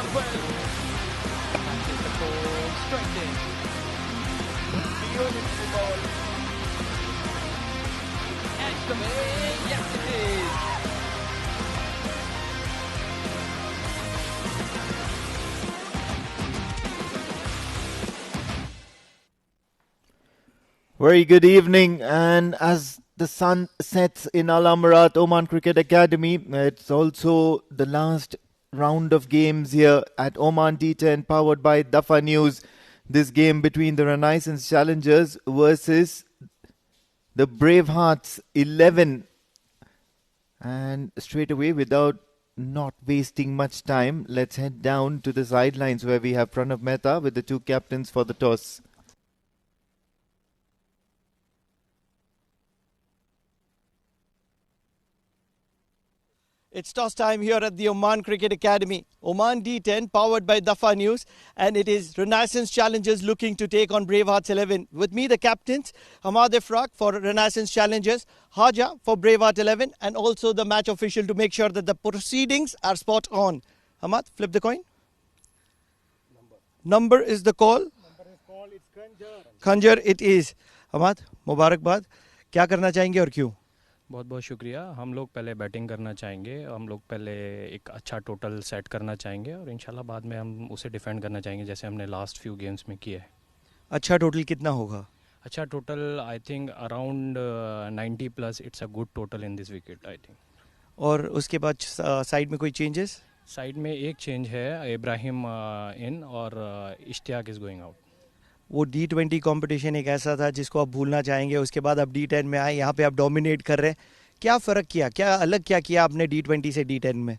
on well. Catches the ball straight in. Beautiful ball. Edge the way. Yes, it is. Very good evening, and as the sun sets in Al Amarat Oman Cricket Academy, it's also the last round of games here at Oman D10 powered by Dafa News. This game between the Renaissance Challengers versus the Bravehearts 11. And straight away, without not wasting much time, let's head down to the sidelines where we have Pranav Mehta with the two captains for the toss. It's toss time here at the Oman Cricket Academy. Oman D10 powered by Dafa News, and it is Renaissance Challengers looking to take on Bravehearts 11. With me, the captains, Hamad Ifraq for Renaissance Challengers, Haja for Braveheart 11, and also the match official to make sure that the proceedings are spot on. Hamad, flip the coin. Number is the call. Number is called, it's Khanjar. Khanjar it is. Hamad, मुबारकबाद. क्या करना चाहेंगे और क्यों? बहुत बहुत शुक्रिया। हम लोग पहले बैटिंग करना चाहेंगे, हम लोग पहले एक अच्छा टोटल सेट करना चाहेंगे और इंशाल्लाह बाद में हम उसे डिफेंड करना चाहेंगे जैसे हमने लास्ट फ्यू गेम्स में किया है। अच्छा टोटल कितना होगा? अच्छा total I think around 90 plus it's a good total in this wicket I think. और उसके बाद साइड में कोई चेंजेस? साइड में एक चेंज है, इब्राहिम इन और इश्तियाक इज़ गोइंग आउट। वो D20 कंपटीशन एक ऐसा था जिसको आप भूलना चाहेंगे, उसके बाद आप D10 में आए, यहाँ पे आप डोमिनेट कर रहे हैं। क्या फ़र्क किया, क्या अलग क्या किया आपने D20 से D10 में?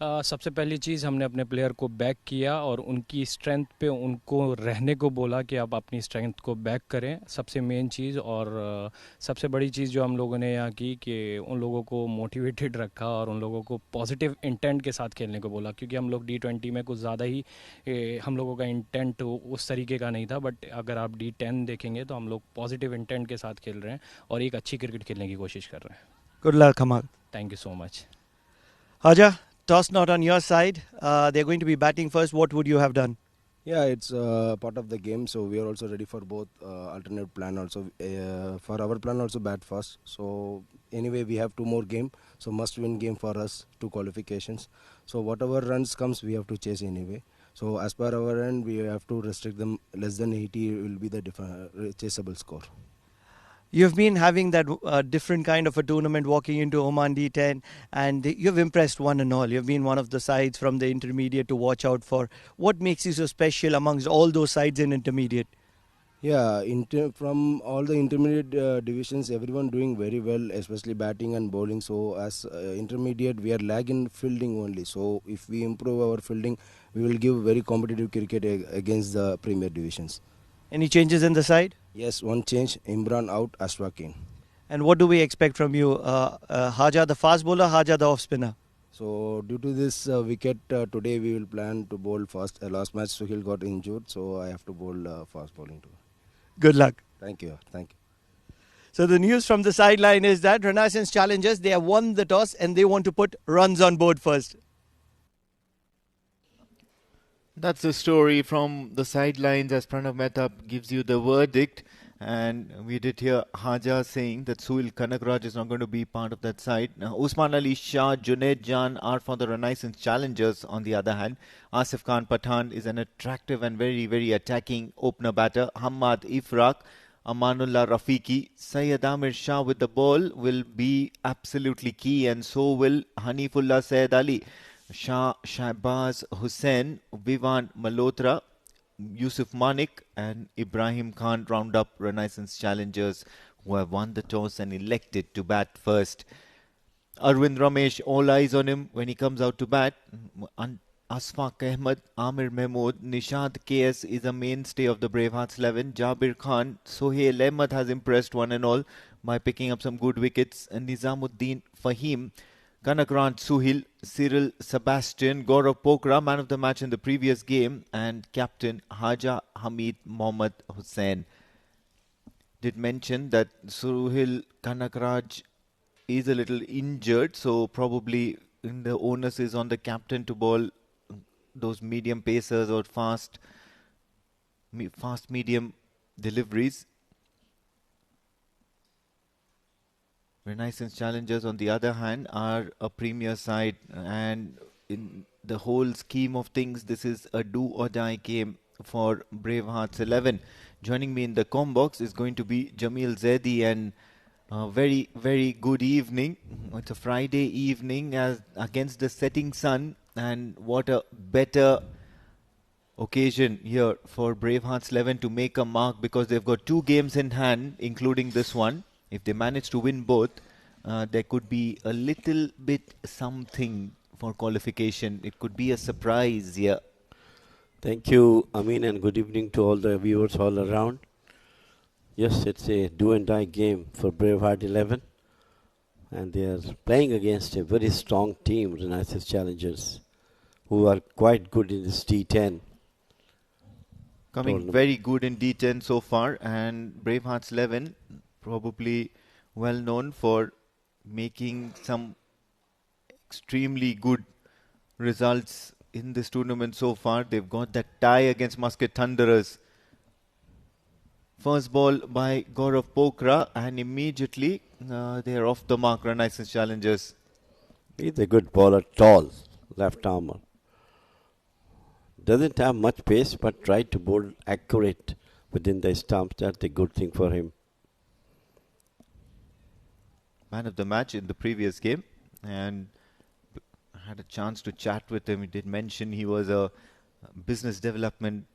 सबसे पहली चीज़ हमने अपने प्लेयर को बैक किया और उनकी स्ट्रेंथ पे उनको रहने को बोला कि आप अपनी स्ट्रेंथ को बैक करें, सबसे मेन चीज़। और सबसे बड़ी चीज़ जो हम लोगों ने यहाँ की कि उन लोगों को मोटिवेटेड रखा और उन लोगों को पॉजिटिव इंटेंट के साथ खेलने को बोला, क्योंकि हम लोग D20 में कुछ ज़्यादा ही हम लोगों का इंटेंट उस तरीके का नहीं था। बट अगर आप D10 देखेंगे तो हम लोग पॉजिटिव इंटेंट के साथ खेल रहे हैं और एक अच्छी क्रिकेट खेलने की कोशिश कर रहे हैं। Good luck Hamad. Thank you so much. Haja, toss not on your side. They're going to be batting first. What would you have done? Yeah, it's part of the game, so we are also ready for both alternate plan also. For our plan also bat first. So anyway, we have two more game, so must win game for us, two qualifications. So whatever runs comes, we have to chase anyway. So as per our end, we have to restrict them less than 80 will be the chaseable score. You've been having that different kind of a tournament walking into Oman D10, and you've impressed one and all. You've been one of the sides from the intermediate to watch out for. What makes you so special amongst all those sides in intermediate? Yeah, from all the intermediate divisions, everyone doing very well, especially batting and bowling. So as intermediate, we are lagging fielding only. So if we improve our fielding, we will give very competitive cricket against the premier divisions. Any changes in the side? Yes, one change, Imran out, Ashfaq in. And what do we expect from you? Haja the fast bowler, Haja the off spinner? So due to this wicket, today we will plan to bowl fast. Last match Suhil got injured, so I have to bowl fast bowling too. Good luck. Thank you. Thank you. So the news from the sideline is that Renaissance Challengers, they have won the toss and they want to put runs on board first. That's the story from the sidelines as Pranav Mehta gives you the verdict. And we did hear Haja saying that Suhil Kanakraj is not going to be part of that side. Now, Usman Ali Shah, Junaid Jan are for the Renaissance Challengers. On the other hand, Asif Khan Pathan is an attractive and very, very attacking opener batter. Hamad Ifraq, Amanullah Rafiqi, Syed Amir Shah with the ball will be absolutely key, and so will Hanifullah Syed Ali. Shah Shahbaz Hussain, Vivan Malhotra, Yusuf Manik and Ibrahim Khan round up Renaissance Challengers, who have won the toss and elected to bat first. Arvind Ramesh, all eyes on him when he comes out to bat. Asfaq Ahmed, Amir Mahmood, Nishad KS is a mainstay of the Bravehearts 11. Jabir Khan, Sohail Ahmed has impressed one and all by picking up some good wickets. And Nizamuddin Fahim, Kanakrant Suhil, Cyril Sebastian, Gaurav Pokra, man of the match in the previous game, and captain Haja Hamid Mohammad Hussain. Did mention that Suhil Kanakraj is a little injured, so probably the onus is on the captain to bowl those medium pacers or fast medium deliveries. Renaissance Challengers, on the other hand, are a premier side, and in the whole scheme of things, this is a do or die game for Bravehearts 11. Joining me in the com box is going to be Jamil Zaidi, and very, very good evening. It's a Friday evening against the setting sun, and what a better occasion here for Bravehearts 11 to make a mark, because they've got 2 games in hand, including this one. If they manage to win both, there could be a little bit something for qualification. It could be a surprise here. Thank you, Amin, and good evening to all the viewers all around. Yes, it's a do-and-die game for Braveheart 11, and they are playing against a very strong team, Renaissance Challengers, who are quite good in this D10. Coming very good in D10 so far, and Bravehearts 11 probably well known for making some extremely good results in this tournament so far. They've got that tie against Muscat Thunderers. First ball by Gaurav Pokra, and immediately they're off the mark, Renaissance Challengers. He's a good bowler, tall, left armer. Doesn't have much pace, but tried to bowl accurate within the stumps. That's a good thing for him. Man of the match in the previous game, and had a chance to chat with him. He did mention he was a business development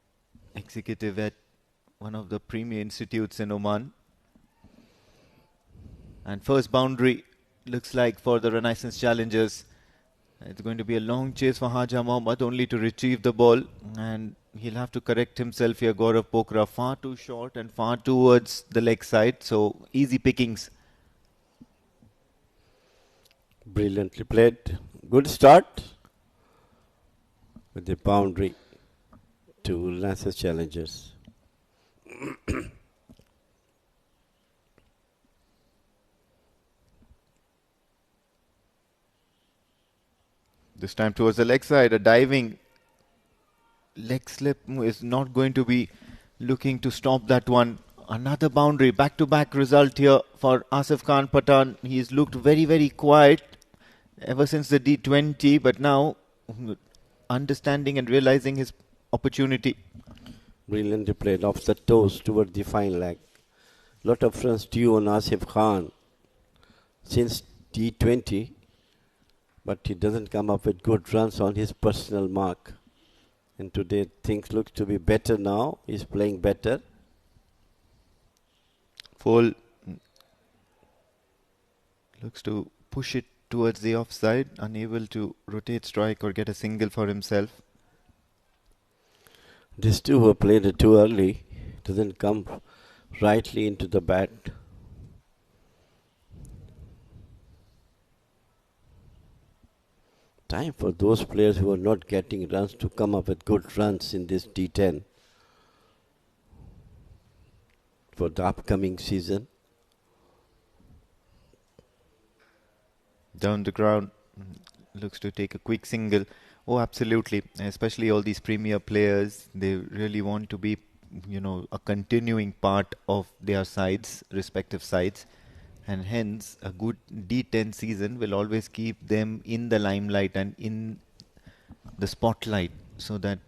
executive at one of the premier institutes in Oman. And first boundary looks like for the Renaissance Challengers. It's going to be a long chase for Haja Mohammad, only to retrieve the ball, and he'll have to correct himself here. Gaurav Pokra far too short and far towards the leg side, so easy pickings. Brilliantly played. Good start with the boundary to Renaissance Challengers. This time towards the leg side, a diving leg slip is not going to be looking to stop that one. Another boundary, back-to-back result here for Asif Khan Pathan. He's looked very, very quiet ever since the D20, but now understanding and realizing his opportunity. Brilliantly played off the toes toward the fine leg. Lot of runs due on Asif Khan since D20, but he doesn't come up with good runs on his personal mark. And today things look to be better now. He's playing better. Full looks to push it towards the offside, unable to rotate strike or get a single for himself. These two who played it too early, doesn't come rightly into the bat. Time for those players who are not getting runs to come up with good runs in this D10 for the upcoming season. Down the ground, looks to take a quick single. Oh, absolutely. Especially all these premier players, they really want to be, a continuing part of their sides, respective sides. And hence, a good D10 season will always keep them in the limelight and in the spotlight, so that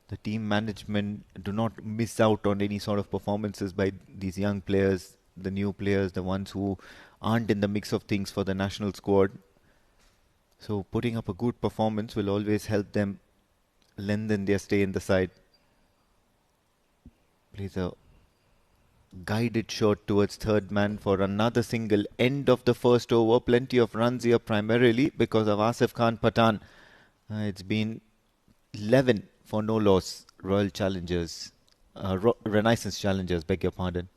the team management do not miss out on any sort of performances by these young players, the new players, the ones who aren't in the mix of things for the national squad. So putting up a good performance will always help them lengthen their stay in the side. Plays a guided shot towards third man for another single. End of the first over. Plenty of runs here, primarily because of Asif Khan Pathan. It's been 11 for no loss. Royal Challengers, Renaissance Challengers, beg your pardon.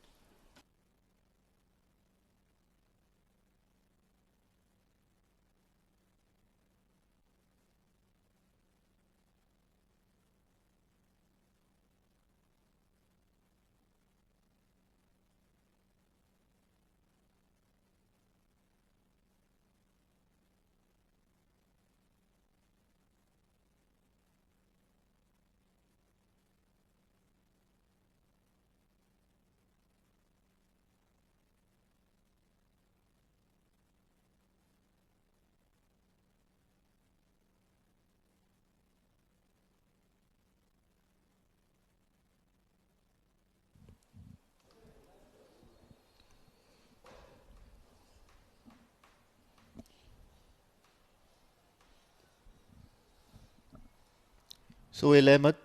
Sohail Ahmed,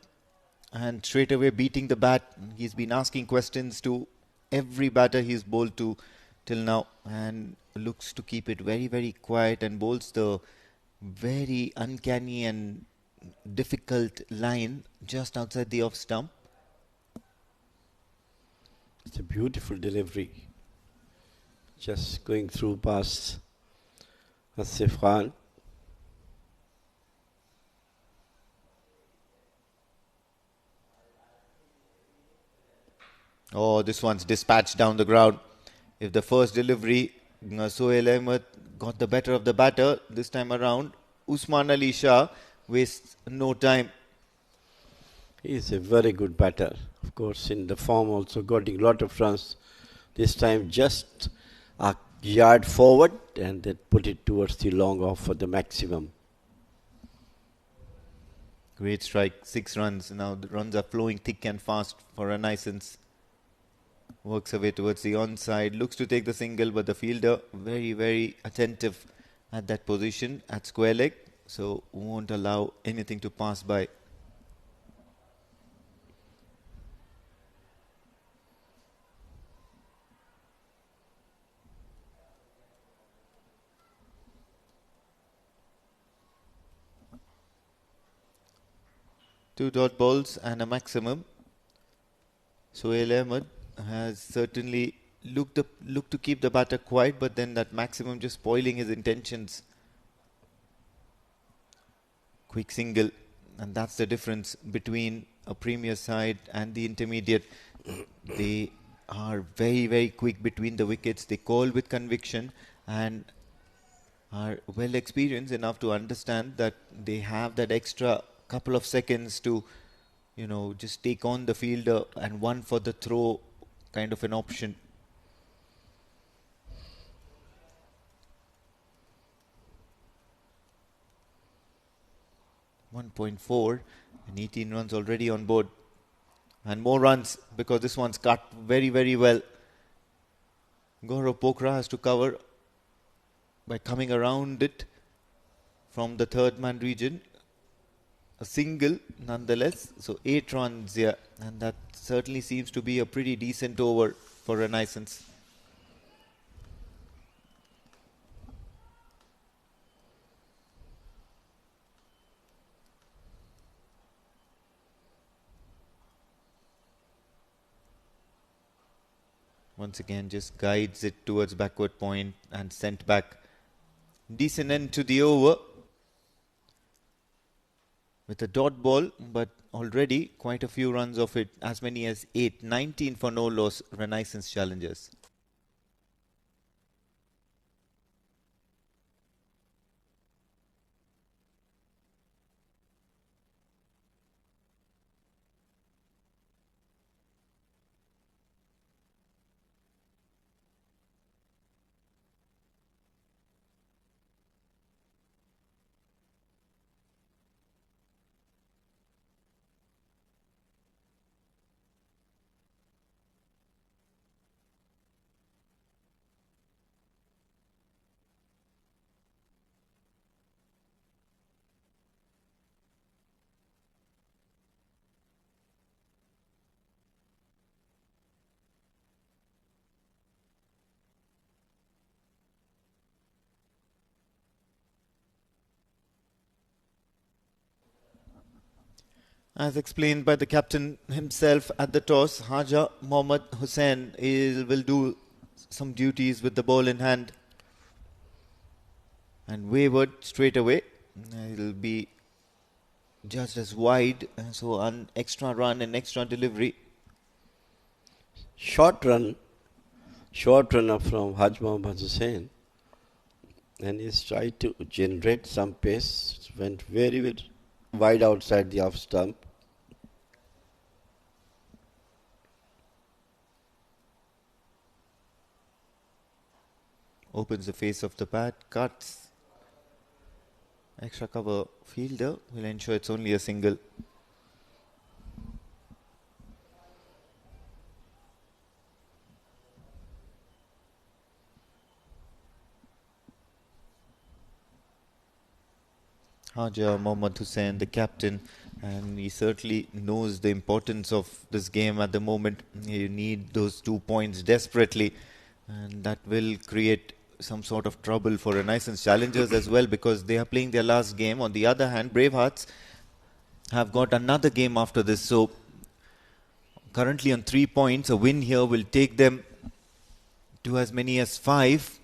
and straight away beating the bat. He's been asking questions to every batter he's bowled to till now, and looks to keep it very, very quiet, and bowls the very uncanny and difficult line just outside the off stump. It's a beautiful delivery. Just going through past Asif Khan. Oh, this one's dispatched down the ground. If the first delivery, Sohail Ahmed got the better of the batter, this time around, Usman Ali Shah wastes no time. He is a very good batter. Of course, in the form also getting a lot of runs. This time just a yard forward and then put it towards the long off for the maximum. Great strike, 6 runs. Now the runs are flowing thick and fast for Renaissance. Works away towards the onside, looks to take the single, but the fielder very, very attentive at that position at square leg, so won't allow anything to pass by. Two dot balls and a maximum. Sohail Ahmed has certainly looked to keep the batter quiet, but then that maximum just spoiling his intentions. Quick single, and that's the difference between a premier side and the intermediate. They are very, very quick between the wickets. They call with conviction and are well experienced enough to understand that they have that extra couple of seconds to, just take on the fielder and one for the throw kind of an option. .4 and 18 runs already on board. And more runs because this one's cut very, very well. Gaurav Pokra has to cover by coming around it from the third man region. A single nonetheless, so 8 runs here, and that certainly seems to be a pretty decent over for Renaissance. Once again just guides it towards backward point and sent back. Decent end to the over with a dot ball, but already quite a few runs of it, as many as 8, 19 for no loss, Renaissance challengers. As explained by the captain himself at the toss, Haja Mohammad Hussain will do some duties with the ball in hand. And wayward straight away. It'll be just as wide, so an extra run and extra delivery. Short runner from Haj Mohammad Hussain, and he's tried to generate some pace. Went very, very wide outside the off stump. Opens the face of the bat, cuts. Extra cover fielder will ensure it's only a single. Haja Mohammad Hussain, the captain, and he certainly knows the importance of this game at the moment. You need those 2 points desperately, and that will create some sort of trouble for Renaissance Challengers as well, because they are playing their last game. On the other hand, Bravehearts have got another game after this, so currently on 3 points. A win here will take them to as many as 5.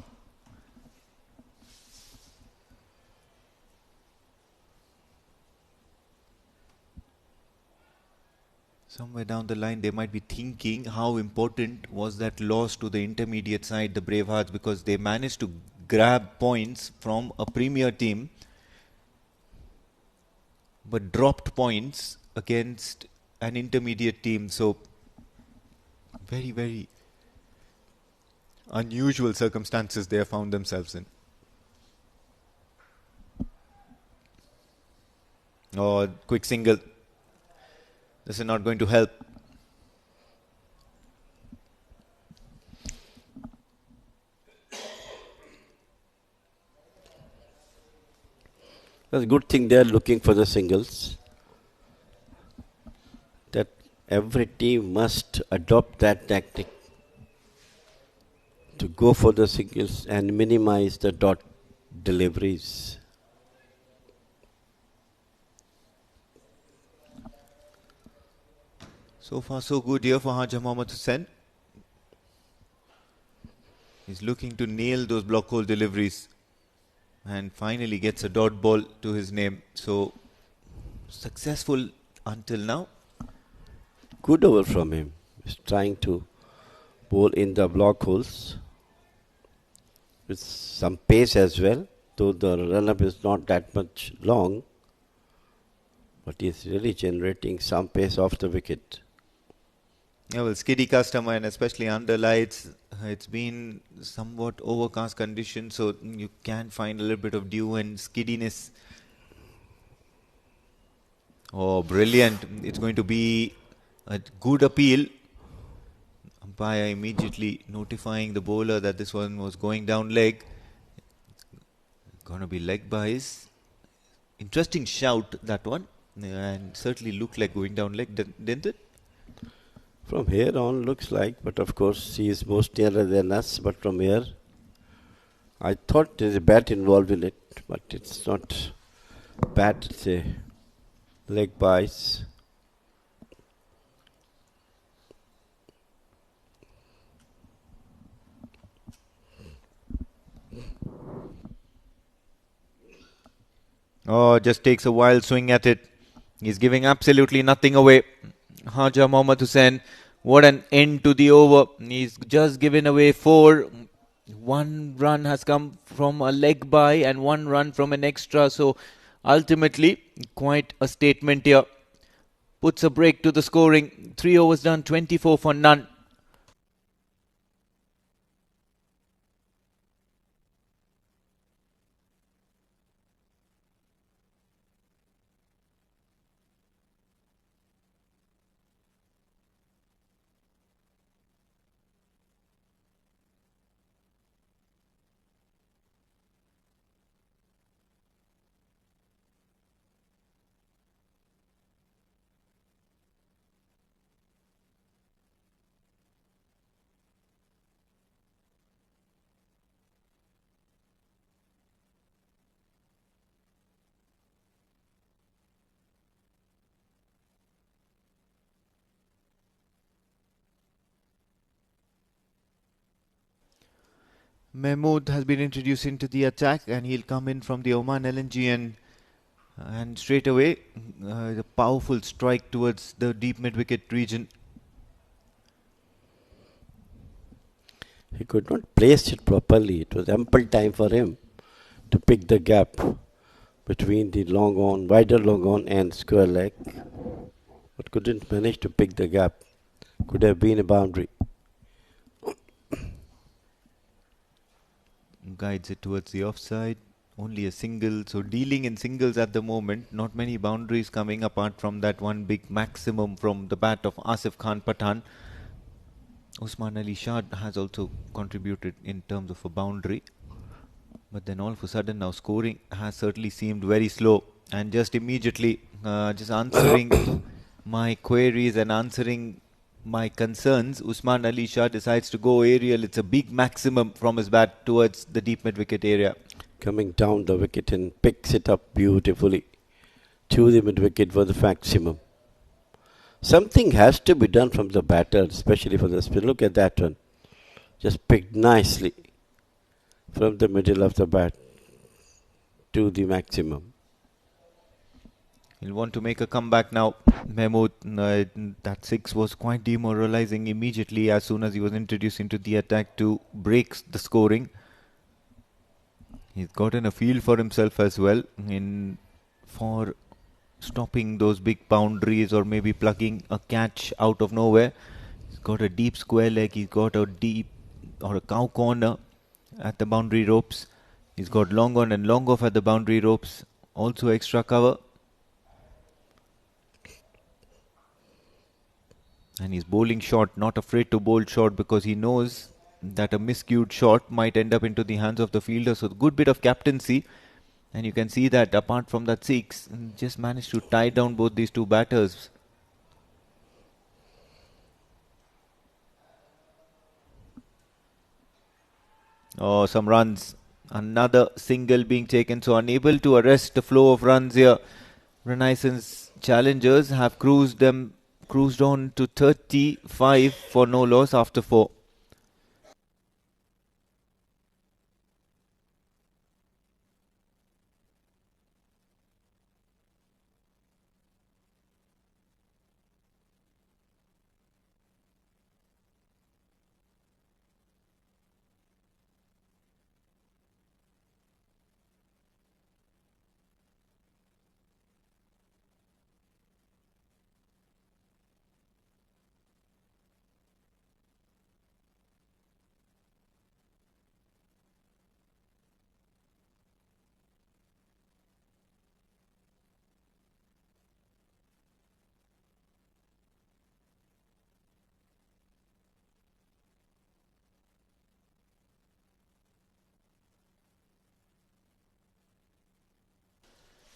Somewhere down the line, they might be thinking how important was that loss to the intermediate side, the Bravehearts, because they managed to grab points from a premier team, but dropped points against an intermediate team. So, very, very unusual circumstances they have found themselves in. Oh, quick single. This is not going to help. That's a good thing they are looking for the singles. That every team must adopt that tactic to go for the singles and minimize the dot deliveries. So far, so good here for Haja Mohammad Hussain. He's looking to nail those block hole deliveries and finally gets a dot ball to his name. So, successful until now. Good over from him. He's trying to bowl in the block holes with some pace as well, though the run-up is not that much long, but he's really generating some pace off the wicket. Yeah, well, skiddy customer, and especially under lights, it's been somewhat overcast conditions, so you can find a little bit of dew and skiddiness. Oh, brilliant. It's going to be a good appeal. Umpire immediately notifying the bowler that this one was going down leg. Gonna be leg buys. Interesting shout, that one. And certainly looked like going down leg, didn't it? From here on, looks like, but of course he is most nearer than us. But from here, I thought there's a bat involved in it, but it's not bat, it's a leg buys. Oh, just takes a wild swing at it. He's giving absolutely nothing away. Haja Mohammad Hussain, what an end to the over. He's just given away 4. 1 run has come from a leg by and 1 run from an extra. So ultimately, quite a statement here. Puts a break to the scoring. 3 overs done, 24 for none. Mahmood has been introduced into the attack, and he'll come in from the Oman LNG, and straight away the powerful strike towards the deep mid-wicket region. He could not place it properly. It was ample time for him to pick the gap between the long on, wider long on and square leg, but couldn't manage to pick the gap. Could have been a boundary. Guides it towards the offside. Only a single, so dealing in singles at the moment. Not many boundaries coming apart from that one big maximum from the bat of Asif Khan Pathan. Usman Ali Shah has also contributed in terms of a boundary. But then all of a sudden now scoring has certainly seemed very slow. And just immediately just answering my queries and answering my concerns. Usman Ali Shah decides to go aerial. It's a big maximum from his bat towards the deep mid-wicket area. Coming down the wicket and picks it up beautifully to the mid-wicket for the maximum. Something has to be done from the batter, especially for the spin. Look at that one. Just picked nicely from the middle of the bat to the maximum. He'll want to make a comeback now. Mahmood, that six was quite demoralizing immediately as soon as he was introduced into the attack to break the scoring. He's gotten a feel for himself as well for stopping those big boundaries or maybe plugging a catch out of nowhere. He's got a deep square leg. He's got a deep or a cow corner at the boundary ropes. He's got long on and long off at the boundary ropes. Also extra cover. And he's bowling short, not afraid to bowl short because he knows that a miscued shot might end up into the hands of the fielder. So good bit of captaincy. And you can see that apart from that six, just managed to tie down both these two batters. Oh, some runs. Another single being taken. So unable to arrest the flow of runs here. Renaissance challengers have cruised on to 35 for no loss after 4.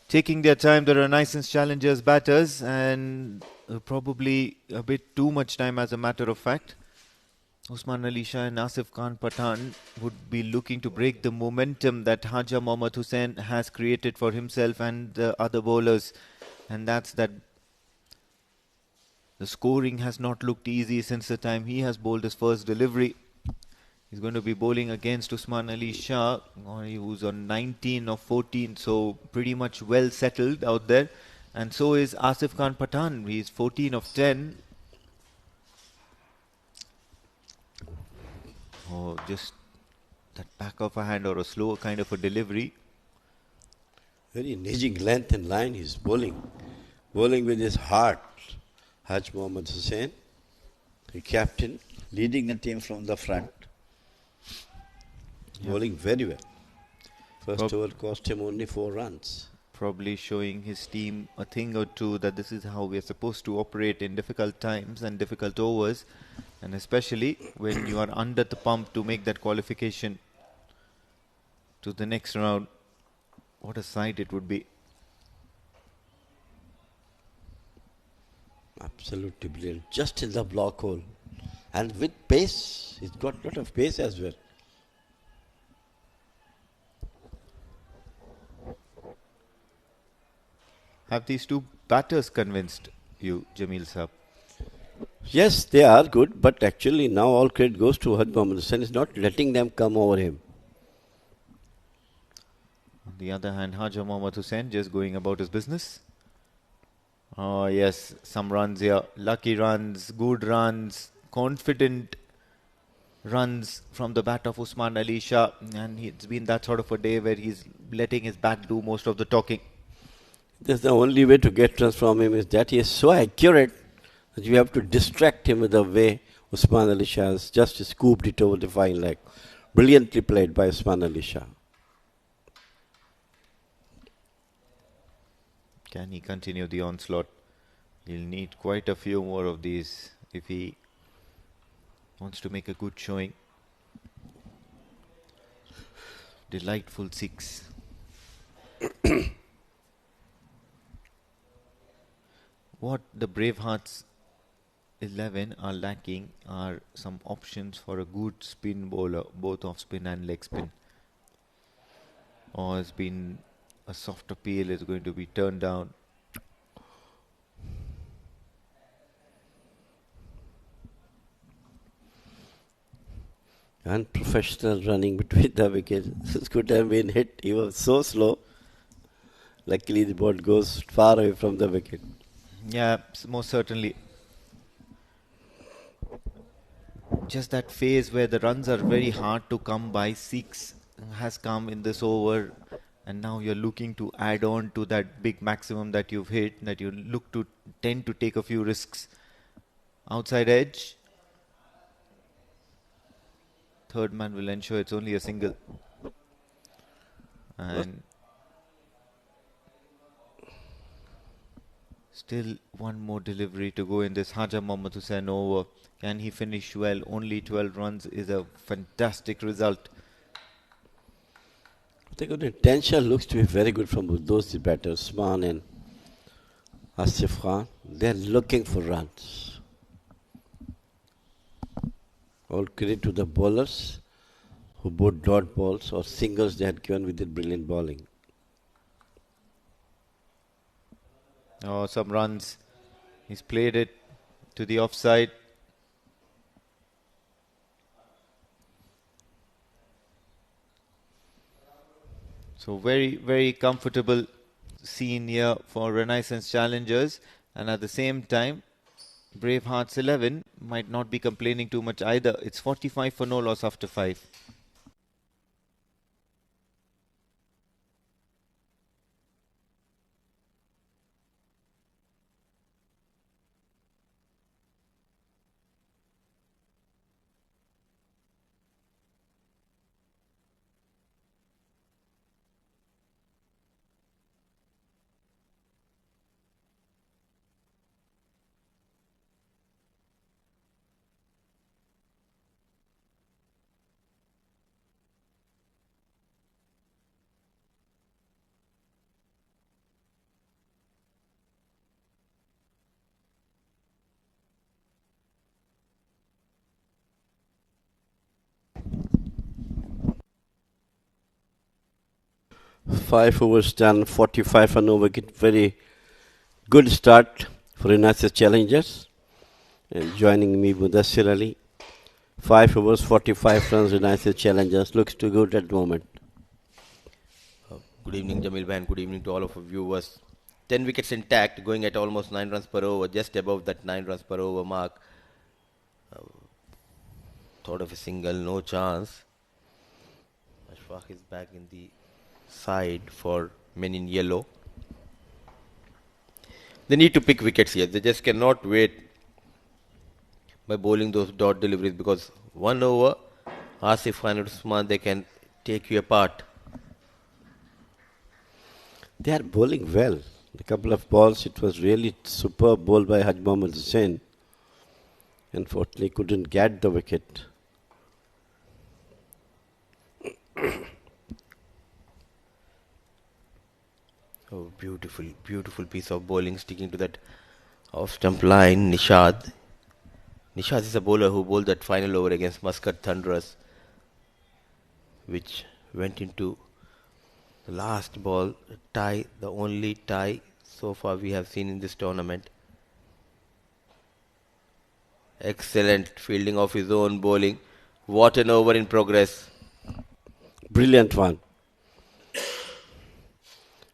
Taking their time, the Renaissance challengers batters, and probably a bit too much time as a matter of fact. Usman Ali Shah and Asif Khan Pathan would be looking to break the momentum that Haja Mohammad Hussain has created for himself and the other bowlers. And that's that the scoring has not looked easy since the time he has bowled his first delivery. He's going to be bowling against Usman Ali Shah, who's on 19 of 14, so pretty much well settled out there. And so is Asif Khan Pathan. He's 14 of 10. Oh, just that back of a hand or a slower kind of a delivery. Very engaging length and line he's bowling. Bowling with his heart. Haj Mohammad Hussain, the captain, leading the team from the front. Bowling very well. First over cost him only 4 runs. Probably showing his team a thing or two that this is how we are supposed to operate in difficult times and difficult overs, and especially when you are under the pump to make that qualification to the next round. What a sight it would be. Absolutely brilliant. Just in the block hole. And with pace. He's got a lot of pace as well. Have these two batters convinced you, Jamil Saab? Yes, they are good, but actually now all credit goes to Haj Mohammad Hussain. He's not letting them come over him. On the other hand, Haja Mohammad Hussain just going about his business. Oh yes, some runs here. Lucky runs, good runs, confident runs from the bat of Usman Ali Shah. And it's been that sort of a day where he's letting his bat do most of the talking. That's the only way to get runs from him is that he is so accurate that you have to distract him with the way Usman Ali Shah has just scooped it over the fine leg. Brilliantly played by Usman Ali Shah. Can he continue the onslaught? He'll need quite a few more of these if he wants to make a good showing. Delightful 6. What the Bravehearts 11 are lacking are some options for a good spin bowler, both off spin and leg spin. Or has been a soft appeal is going to be turned down. Unprofessional running between the wickets. This could have been hit. He was so slow. Luckily, the ball goes far away from the wicket. Yeah, most certainly. Just that phase where the runs are very hard to come by. 6 has come in this over, and now you're looking to add on to that big maximum that you've hit, that you look to tend to take a few risks. Outside edge. Third man will ensure it's only a single. And still one more delivery to go in this Haja Mohammad Hussain over. Can he finish well? Only 12 runs is a fantastic result. The intention looks to be very good from those two batters, Usman and Asif Khan. They're looking for runs. All credit to the bowlers who both dot balls or singles they had given with their brilliant bowling. Oh, some runs. He's played it to the offside. So very, very comfortable scene here for Renaissance challengers. And at the same time, Bravehearts 11 might not be complaining too much either. It's 45 for no loss after 5. Five overs done, 45 for no wicket. Very good start for Renaissance challengers. And joining me, Mudassir Ali. 5 overs, 45 runs, Renaissance challengers. Looks too good at the moment. Good evening, Jamil Bhan. Good evening to all of our viewers. 10 wickets intact, going at almost 9 runs per over, just above that 9 runs per over mark. Thought of a single, no chance. Ashfaq is back in the side for men in yellow. They need to pick wickets here. They just cannot wait by bowling those dot deliveries, because 1 over, Asif Khan and Usman, they can take you apart. They are bowling well. A couple of balls, it was really superb ball by Haj Mohammad Hussain. Unfortunately, couldn't get the wicket. Oh, beautiful, beautiful piece of bowling, sticking to that off-stump line. Nishad is a bowler who bowled that final over against Muscat Thunderers, which went into the last ball, a tie, the only tie so far we have seen in this tournament. Excellent fielding of his own bowling. What an over in progress. Brilliant one.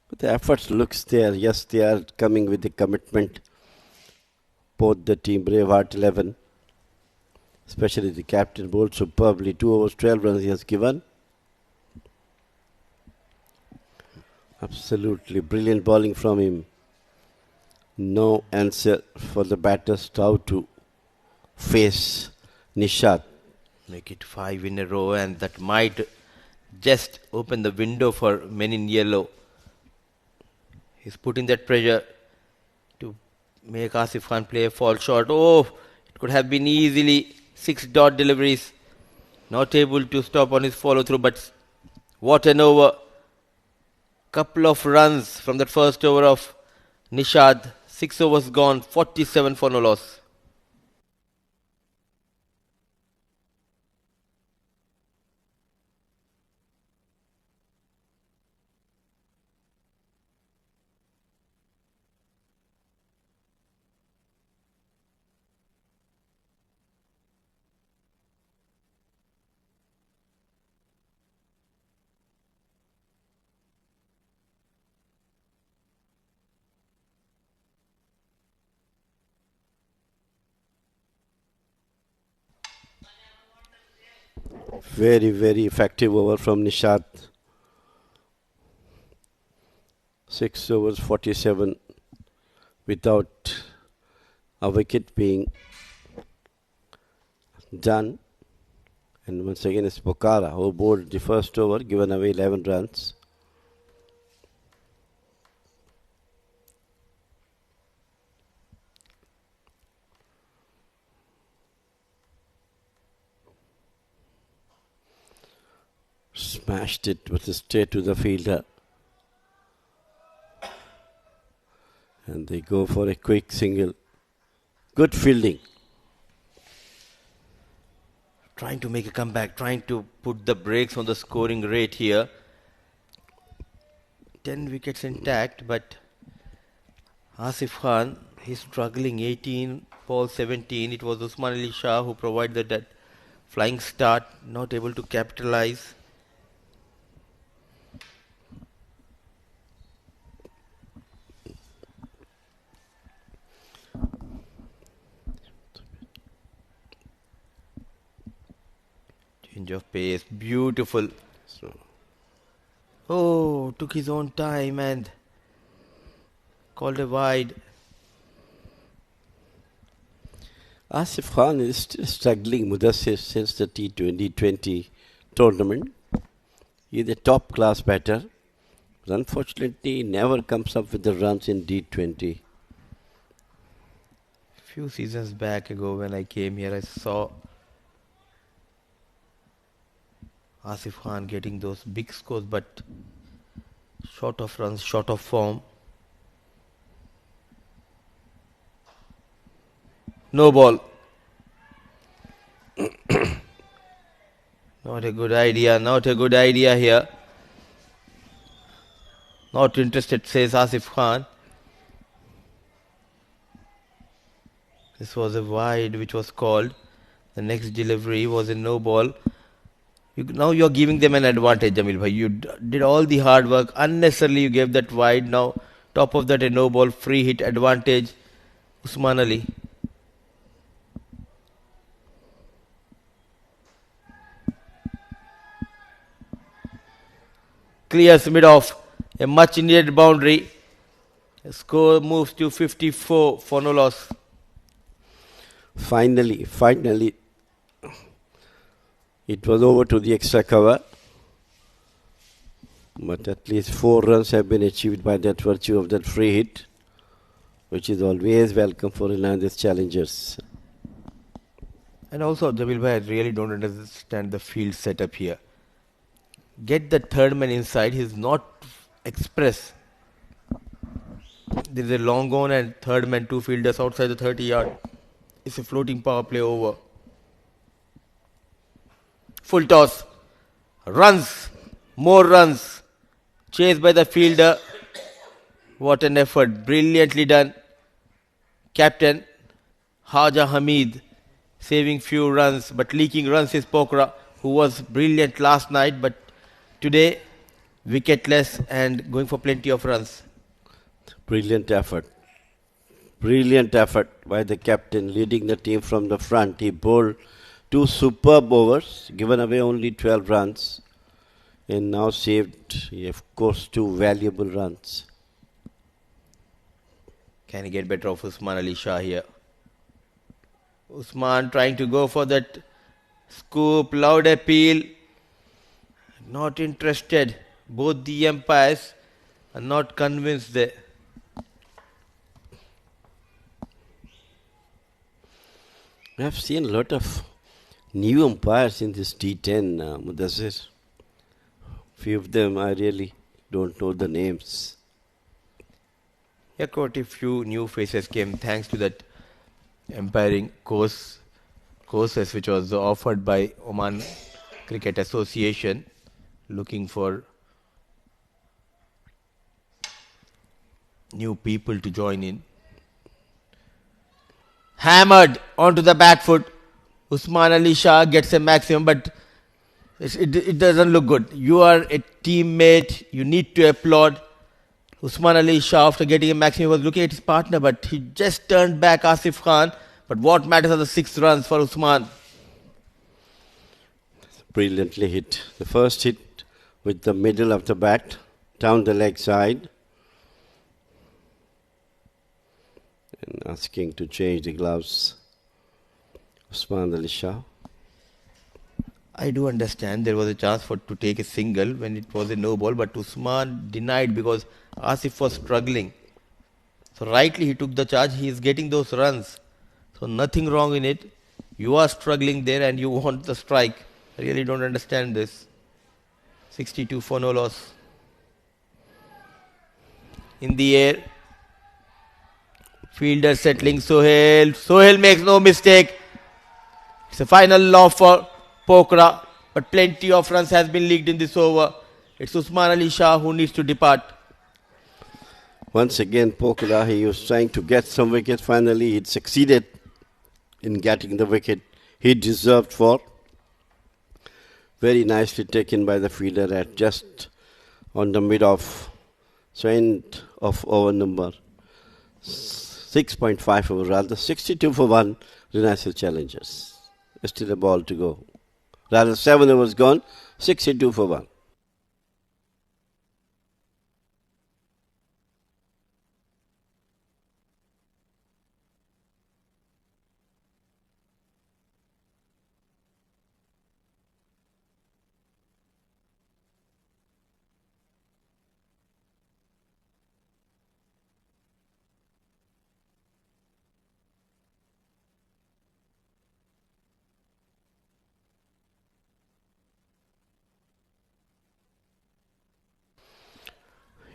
But the effort looks there. Yes, they are coming with the commitment. Both the team, Braveheart 11, especially the captain, bowled superbly. 2 overs, 12 runs he has given. Absolutely brilliant bowling from him. No answer for the batters how to face Nishad. Make it 5 in a row, and that might just open the window for men in yellow. He's putting that pressure to make Asif Khan play a fall shot. Oh, it could have been easily 6 dot deliveries. Not able to stop on his follow through, but what an over. Couple of runs from that first over of Nishad. 6 overs gone, 47 for no loss. Very, very effective over from Nishat. 6 overs, 47 without a wicket being done. And once again, it's Pokhara who bowled the first over, given away 11 runs. Smashed it with a straight to the fielder. And they go for a quick single. Good fielding. Trying to make a comeback, trying to put the brakes on the scoring rate here. 10 wickets intact, but Asif Khan, he's struggling. 18, ball 17. It was Usman Ali Shah who provided that flying start, not able to capitalize. Change of pace, beautiful. Oh, took his own time and called a wide. Asif Khan is still struggling, Mudassir, since the T20 tournament. He's a top class batter, but unfortunately he never comes up with the runs in D20. Few seasons back ago when I came here, I saw Asif Khan getting those big scores, but short of runs, short of form. No ball. Not a good idea, not a good idea here. Not interested, says Asif Khan. This was a wide which was called. The next delivery was a no ball. Now you're giving them an advantage, Jamil bhai. You did all the hard work. Unnecessarily you gave that wide. Now top of that a no ball, free hit advantage. Usman Ali. Clears mid off. A much needed boundary. The score moves to 54 for no loss. Finally, it was over to the extra cover. But at least 4 runs have been achieved by that virtue of that free hit, which is always welcome for Reliance challengers. And also, Jamil bhai, I really don't understand the field setup here. Get the third man inside. He's not express. There is a long on and third man, 2 fielders outside the 30-yard. It's a floating power play over. Full toss. Runs. More runs. Chased by the fielder. What an effort. Brilliantly done. Captain Haja Hamid saving few runs, but leaking runs is Pokhara, who was brilliant last night, but today wicketless and going for plenty of runs. Brilliant effort. Brilliant effort by the captain leading the team from the front. He bowled 2 superb overs, given away only 12 runs, and now saved, of course, 2 valuable runs. Can he get better of Usman Ali Shah here? Usman trying to go for that scoop, loud appeal. Not interested. Both the umpires are not convinced there. We have seen a lot of new umpires in this D10, Mudassir. Few of them I really don't know the names. Yeah, quite a few new faces came thanks to that umpiring courses which was offered by Oman Cricket Association, looking for new people to join in. Hammered onto the back foot. Usman Ali Shah gets a maximum, but it doesn't look good. You are a teammate. You need to applaud. Usman Ali Shah, after getting a maximum, was looking at his partner, but he just turned back Asif Khan. But what matters are the 6 runs for Usman. Brilliantly hit. The first hit with the middle of the bat, down the leg side. And asking to change the gloves. Usman Ali Shah. I do understand there was a chance to take a single when it was a no ball, but Usman denied because Asif was struggling. So rightly he took the charge. He is getting those runs. So nothing wrong in it. You are struggling there and you want the strike. I really don't understand this. 62 for no loss. In the air. Fielder settling Sohail. Sohail makes no mistake. It's a final loss for Pokra. But plenty of runs has been leaked in this over. It's Usman Ali Shah who needs to depart. Once again, Pokra, he was trying to get some wickets. Finally, he succeeded in getting the wicket he deserved for. Very nicely taken by the fielder at just on the mid of, so end of over number 6.5 over, rather 62 for 1, Renaissance Challengers. Still a ball to go. Rather 7 overs gone, 62 for 1.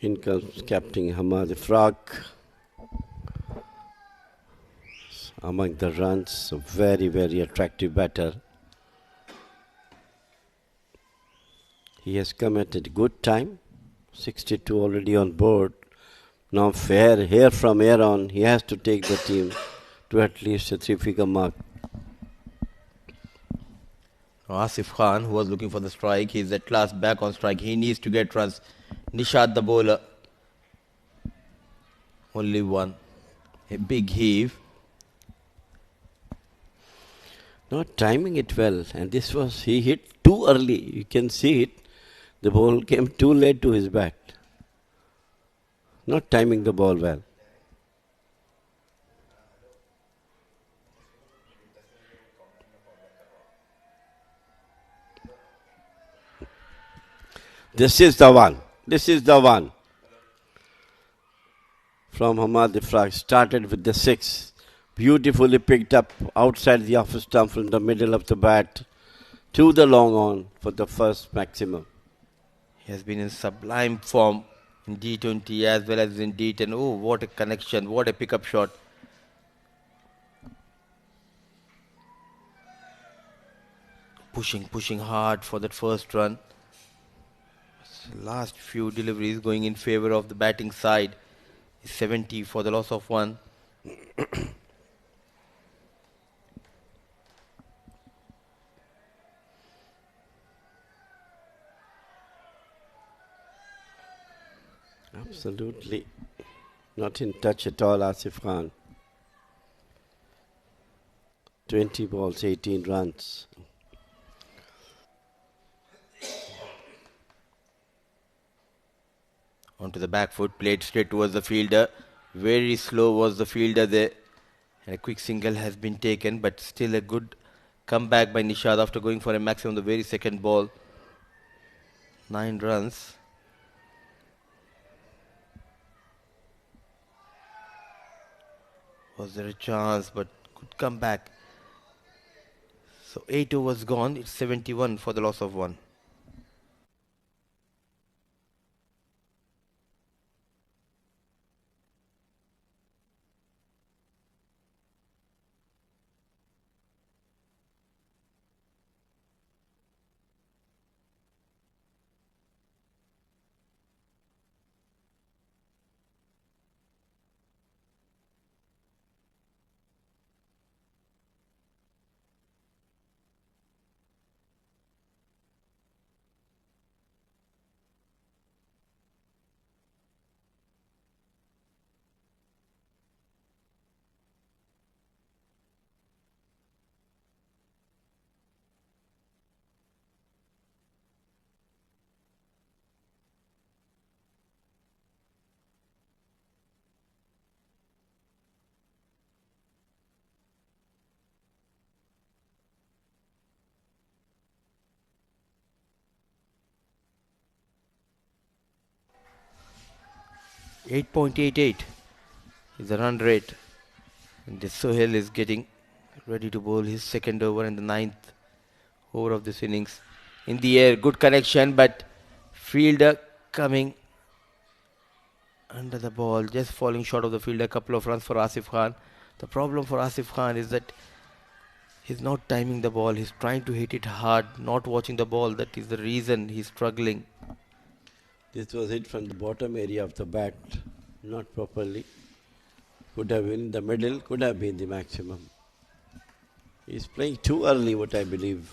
In comes Captain Hamad Ifraq. Among the runs, a very, very attractive batter. He has come at a good time. 62 already on board. Now fair here from here on, he has to take the team to at least a 3-figure mark. Asif Khan, who was looking for the strike, he is at last back on strike. He needs to get runs. Nishad the bowler. Only one. A big heave. Not timing it well. And this was, he hit too early. You can see it. The ball came too late to his bat. Not timing the ball well. This is the one. This is the one. From Hamad Ifraq, started with the 6. Beautifully picked up outside the off stump from the middle of the bat to the long on for the first maximum. He has been in sublime form in D20 as well as in D10. Oh, what a connection. What a pickup shot. Pushing hard for that first run. Last few deliveries going in favor of the batting side. 70 for the loss of 1. Absolutely not in touch at all, Asif Khan. 20 balls, 18 runs. Onto the back foot, played straight towards the fielder. Very slow was the fielder there. And a quick single has been taken, but still a good comeback by Nishad after going for a maximum the very second ball. 9 runs. Was there a chance, but could come back. So 8 overs gone, it's 71 for the loss of 1. 8.88 is the run rate. And this Sohail is getting ready to bowl his second over and the ninth over of this innings. In the air, good connection, but fielder coming under the ball, just falling short of the fielder. A couple of runs for Asif Khan. The problem for Asif Khan is that he's not timing the ball. He's trying to hit it hard, not watching the ball. That is the reason he's struggling. This was hit from the bottom area of the bat, not properly. Could have been in the middle, could have been the maximum. He's playing too early, what I believe.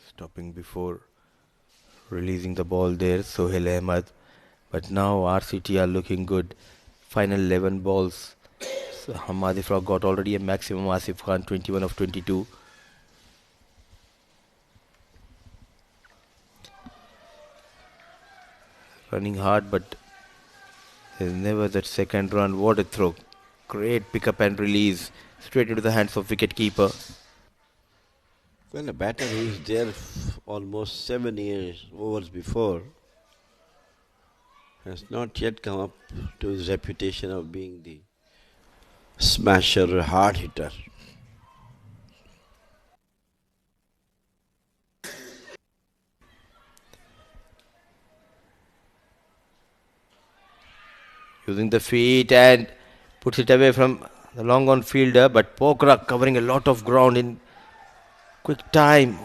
Stopping before releasing the ball there, Sohail Ahmed. But now RCT are looking good. Final 11 balls. So Hamad Ifraq got already a maximum. Asif Khan 21 of 22. Running hard, but there's never that second run. What a throw. Great pick up and release. Straight into the hands of wicket-keeper. Well, a batter who is there almost 7 overs before has not yet come up to his reputation of being the smasher, hard hitter. Using the feet and puts it away from the long on fielder, but Pokra covering a lot of ground in quick time.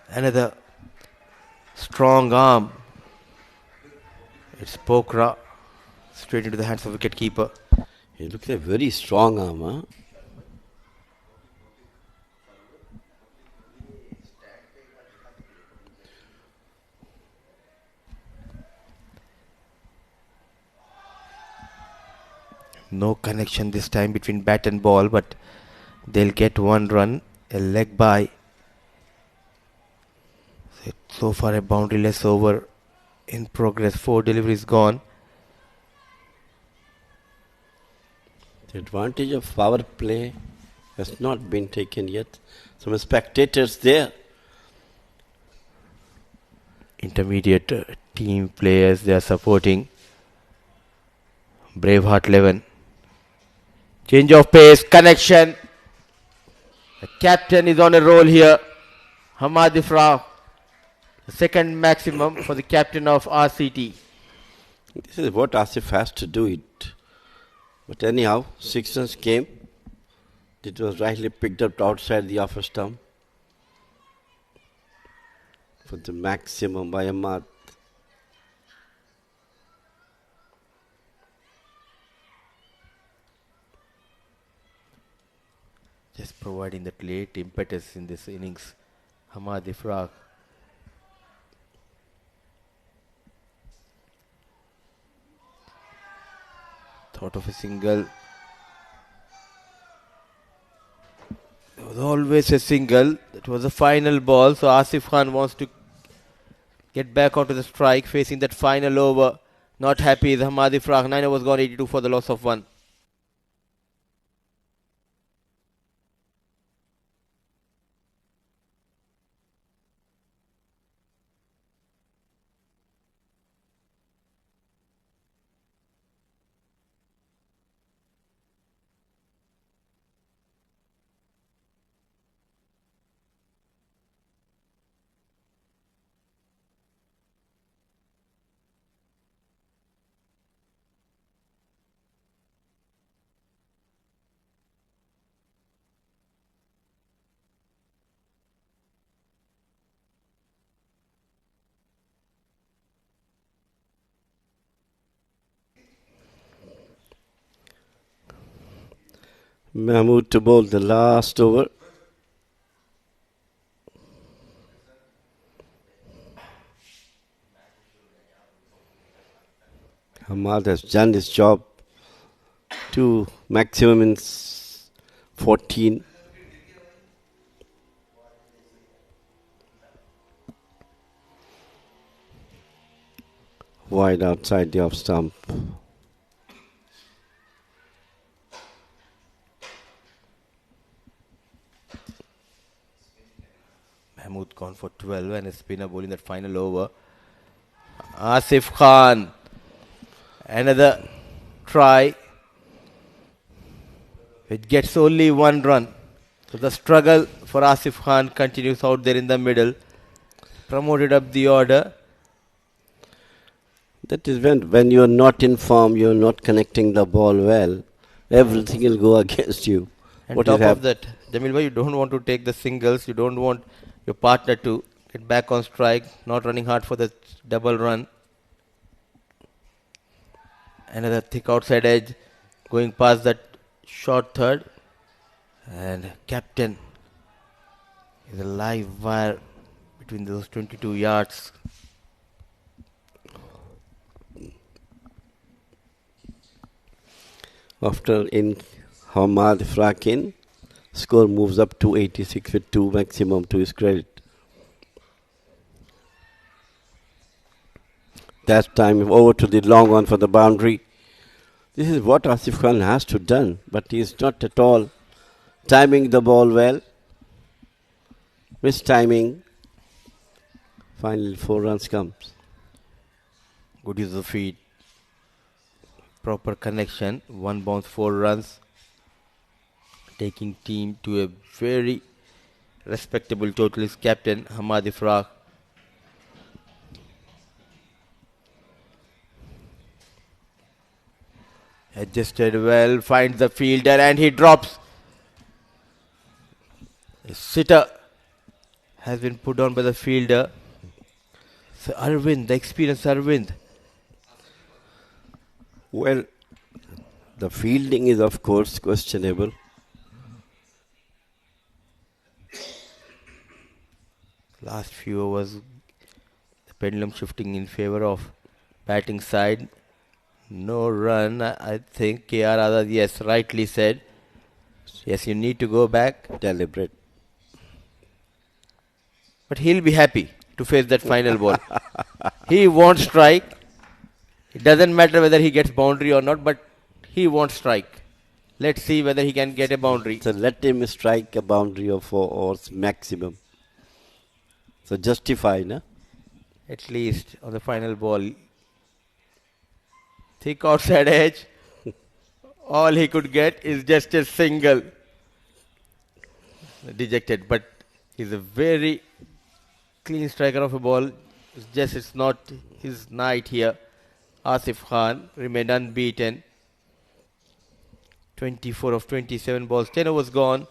Another strong arm. It's Pokra straight into the hands of wicket-keeper. He looks like a very strong arm, huh? No connection this time between bat and ball, but they'll get one run, a leg by. So far a boundaryless over in progress. 4 deliveries gone. The advantage of power play has not been taken yet. Some spectators there. Intermediate team players, they are supporting. Braveheart 11. Change of pace, connection. The captain is on a roll here. Hamad Ifraq, the second maximum for the captain of RCT. This is what Asif has to do it. But anyhow, 6 runs came. It was rightly picked up outside the offer stump for the maximum by Ahmad. Just providing that late impetus in this innings. Hamad Ifraq. Thought of a single. There was always a single. That was the final ball. So Asif Khan wants to get back onto the strike, facing that final over. Not happy is Hamad Ifraq. 9 overs gone, 82 for the loss of 1. Mahmood to bowl the last over. Hamad has done his job to maximum in 14. Wide outside the off stump. Mahmood gone for 12 and a spinner bowling that final over. Asif Khan. Another try. It gets only one run. So the struggle for Asif Khan continues out there in the middle. Promoted up the order. That is when you are not in form, you are not connecting the ball well, everything will go against you. And What top is of that, Jamil bhai, you don't want to take the singles. You don't want your partner to get back on strike. Not running hard for the double run. Another thick outside edge. Going past that short third. And captain is a live wire between those 22 yards. After in Hamad Frakin, score moves up to 86 with 2 maximum to his credit. That time over to the long one for the boundary. This is what Asif Khan has to done, but he is not at all timing the ball well. Mistiming. Finally 4 runs comes. Good use of feet. Proper connection. 1 bounce, 4 runs. Taking team to a very respectable total is captain Hamad Ifraq. Adjusted well, finds the fielder and he drops. A sitter has been put on by the fielder. So Arvind, the experienced Arvind. Well, the fielding is of course questionable. Last few overs, the pendulum shifting in favor of batting side. No run, I think KR Azad, yes, rightly said. Yes, you need to go back. Deliberate. But he'll be happy to face that final ball. He won't strike. It doesn't matter whether he gets boundary or not, but he won't strike. Let's see whether he can get a boundary. So let him strike a boundary of 4 overs maximum. So justify, na? At least on the final ball. Thick outside edge. All he could get is just a single. Dejected, but he's a very clean striker of a ball. It's not his night here. Asif Khan remained unbeaten. 24 of 27 balls, 10 overs gone.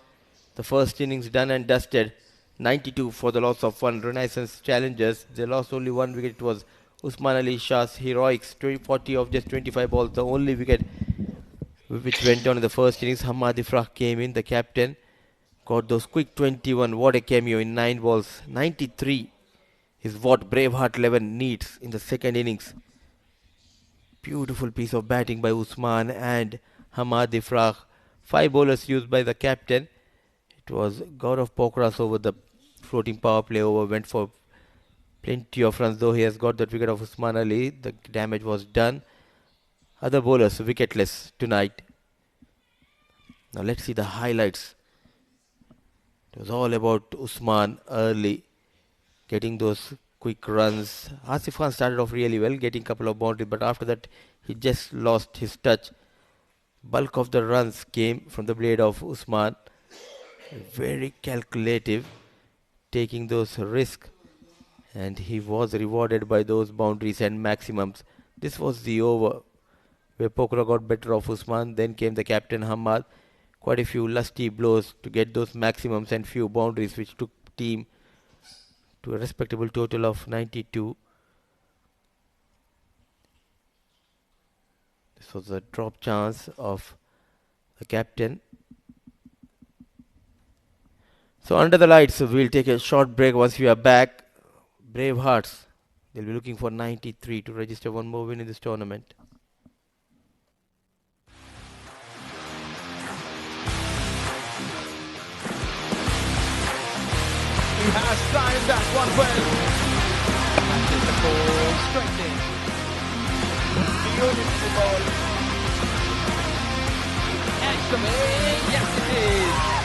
The first innings done and dusted. 92 for the loss of 1. Renaissance challengers. They lost only 1 wicket. It was Usman Ali Shah's heroics. 40 of just 25 balls. The only wicket which went down in the first innings. Hamad Ifraq came in, the captain. Got those quick 21. What a cameo in 9 balls. 93 is what Braveheart 11 needs in the second innings. Beautiful piece of batting by Usman and Hamad Ifraq. 5 bowlers used by the captain. It was Gaurav Pokras over the floating power play over. Went for plenty of runs, though he has got that wicket of Usman Ali. The damage was done. Other bowlers wicketless tonight. Now let's see the highlights. It was all about Usman early, getting those quick runs. Asif Khan started off really well, getting a couple of boundaries, but after that he just lost his touch. Bulk of the runs came from the blade of Usman. Very calculative, taking those risks, and he was rewarded by those boundaries and maximums. This was the over where Pokra got better of Usman. Then came the captain Hamad. Quite a few lusty blows to get those maximums and few boundaries, which took team to a respectable total of 92. This was a drop chance of the captain. So under the lights, we'll take a short break. Once we are back, Bravehearts, they'll be looking for 93 to register one more win in this tournament. He has timed that one well. Catches the ball straight in. Beautiful ball. Excellent. Yes, it is.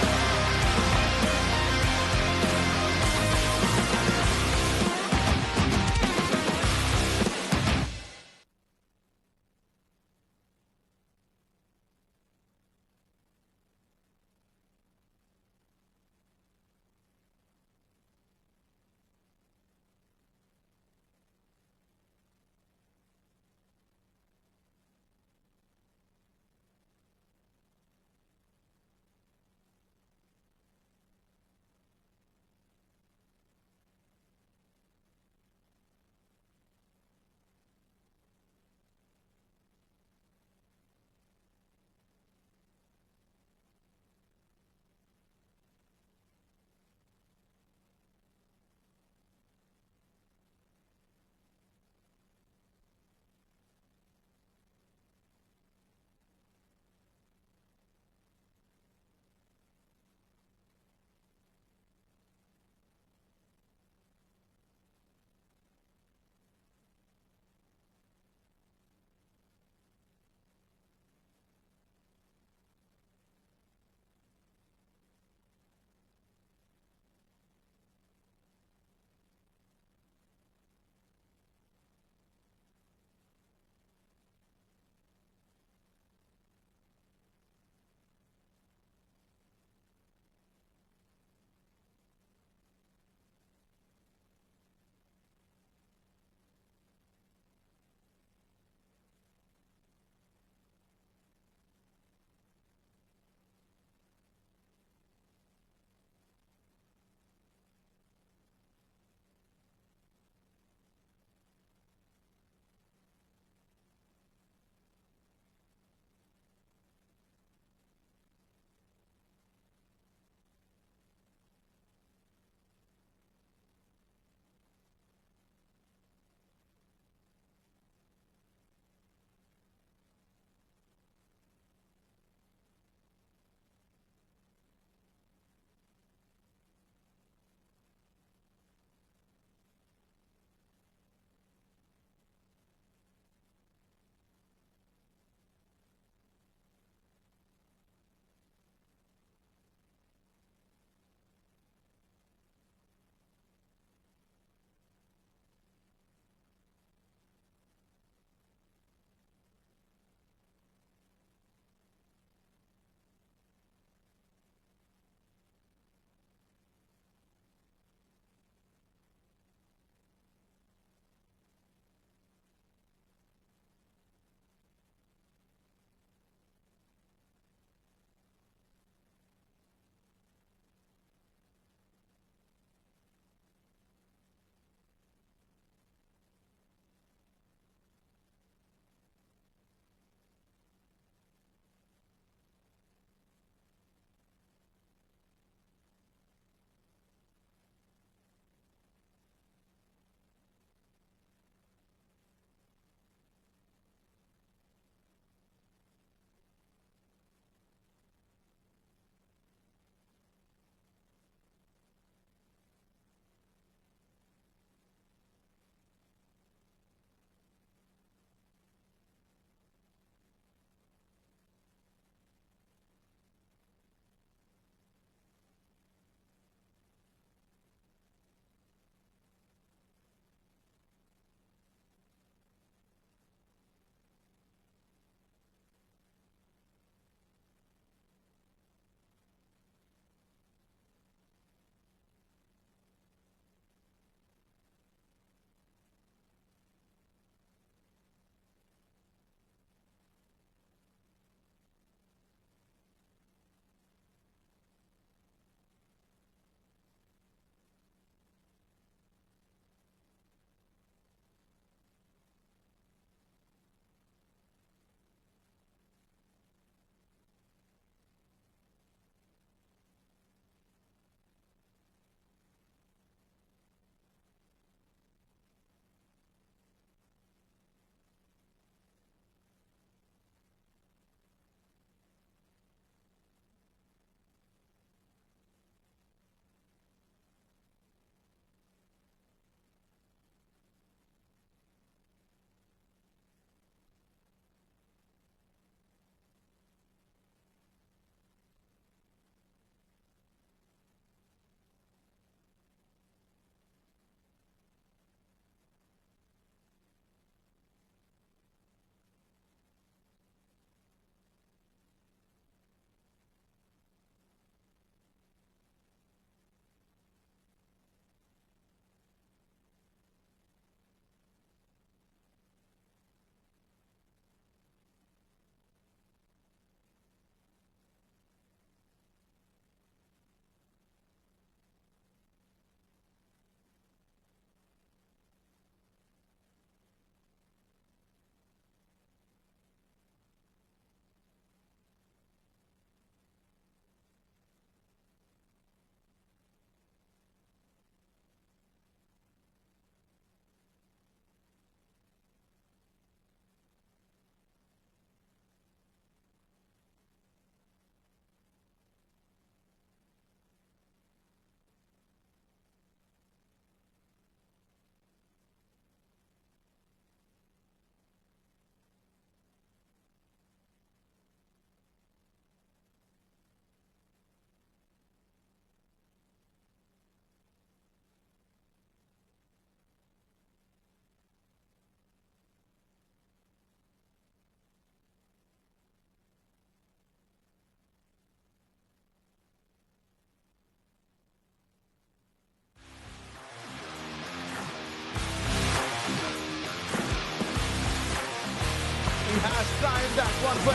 112.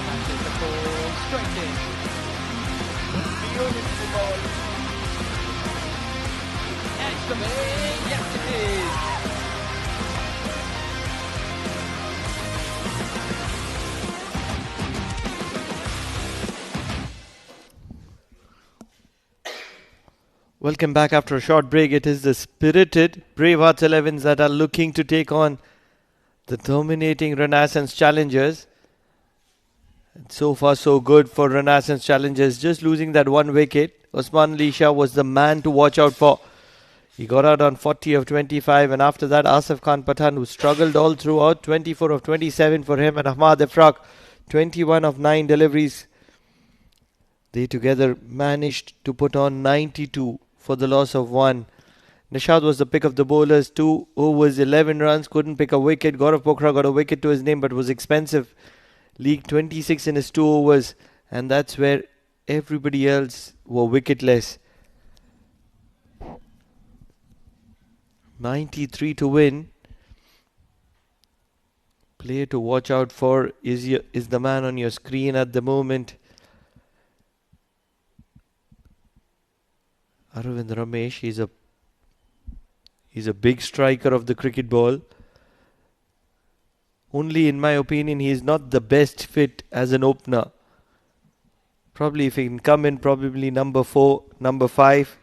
That is the ball straight in. Beautiful ball. Extra big. Yes, it is. Welcome back after a short break. It is the spirited Bravehearts 11s that are looking to take on the dominating Renaissance challengers. And so far so good for Renaissance challengers. Just losing that one wicket. Osman Ali Shah was the man to watch out for. He got out on 40 of 25, and after that Asif Khan Pathan, who struggled all throughout, 24 of 27 for him, and Ahmad Ifraq, 21 of 9 deliveries. They together managed to put on 92 for the loss of 1. Nishad was the pick of the bowlers. 2 overs, 11 runs, couldn't pick a wicket. Gaurav Pokhara got a wicket to his name but was expensive. League 26 in his 2 overs, and that's where everybody else were wicketless. 93 to win. Player to watch out for is the man on your screen at the moment. Arvind Ramesh, he's a big striker of the cricket ball. Only in my opinion, he is not the best fit as an opener. Probably if he can come in, probably number 4, number 5.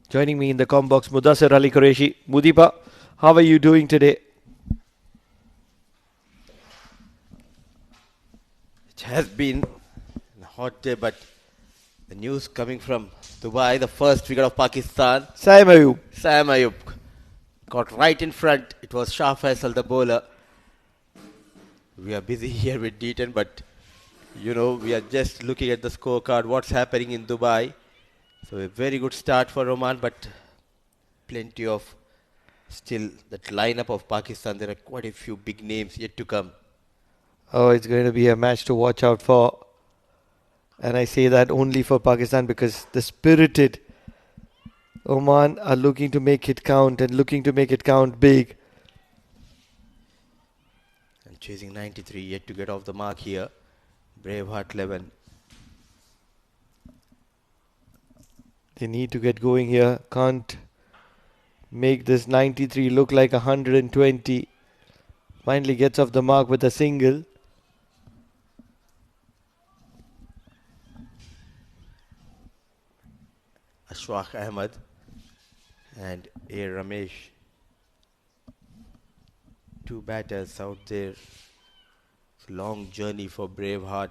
Joining me in the com box, Mudassir Ali Qureshi. Mudipa, how are you doing today? It has been a hot day, but the news coming from Dubai, the first wicket of Pakistan. Saim Ayub. Sam Ayub got right in front. It was Shah Faisal, the bowler. We are busy here with D10, but we are just looking at the scorecard, what's happening in Dubai. So a very good start for Oman, but plenty of still that lineup of Pakistan. There are quite a few big names yet to come. Oh, it's going to be a match to watch out for. And I say that only for Pakistan because the spirited Oman are looking to make it count and looking to make it count big. And chasing 93, yet to get off the mark here. Braveheart 11. They need to get going here. Can't make this 93 look like 120. Finally gets off the mark with a single. Ashfaq Ahmed and A. Ramesh. 2 batters out there. It's a long journey for Braveheart.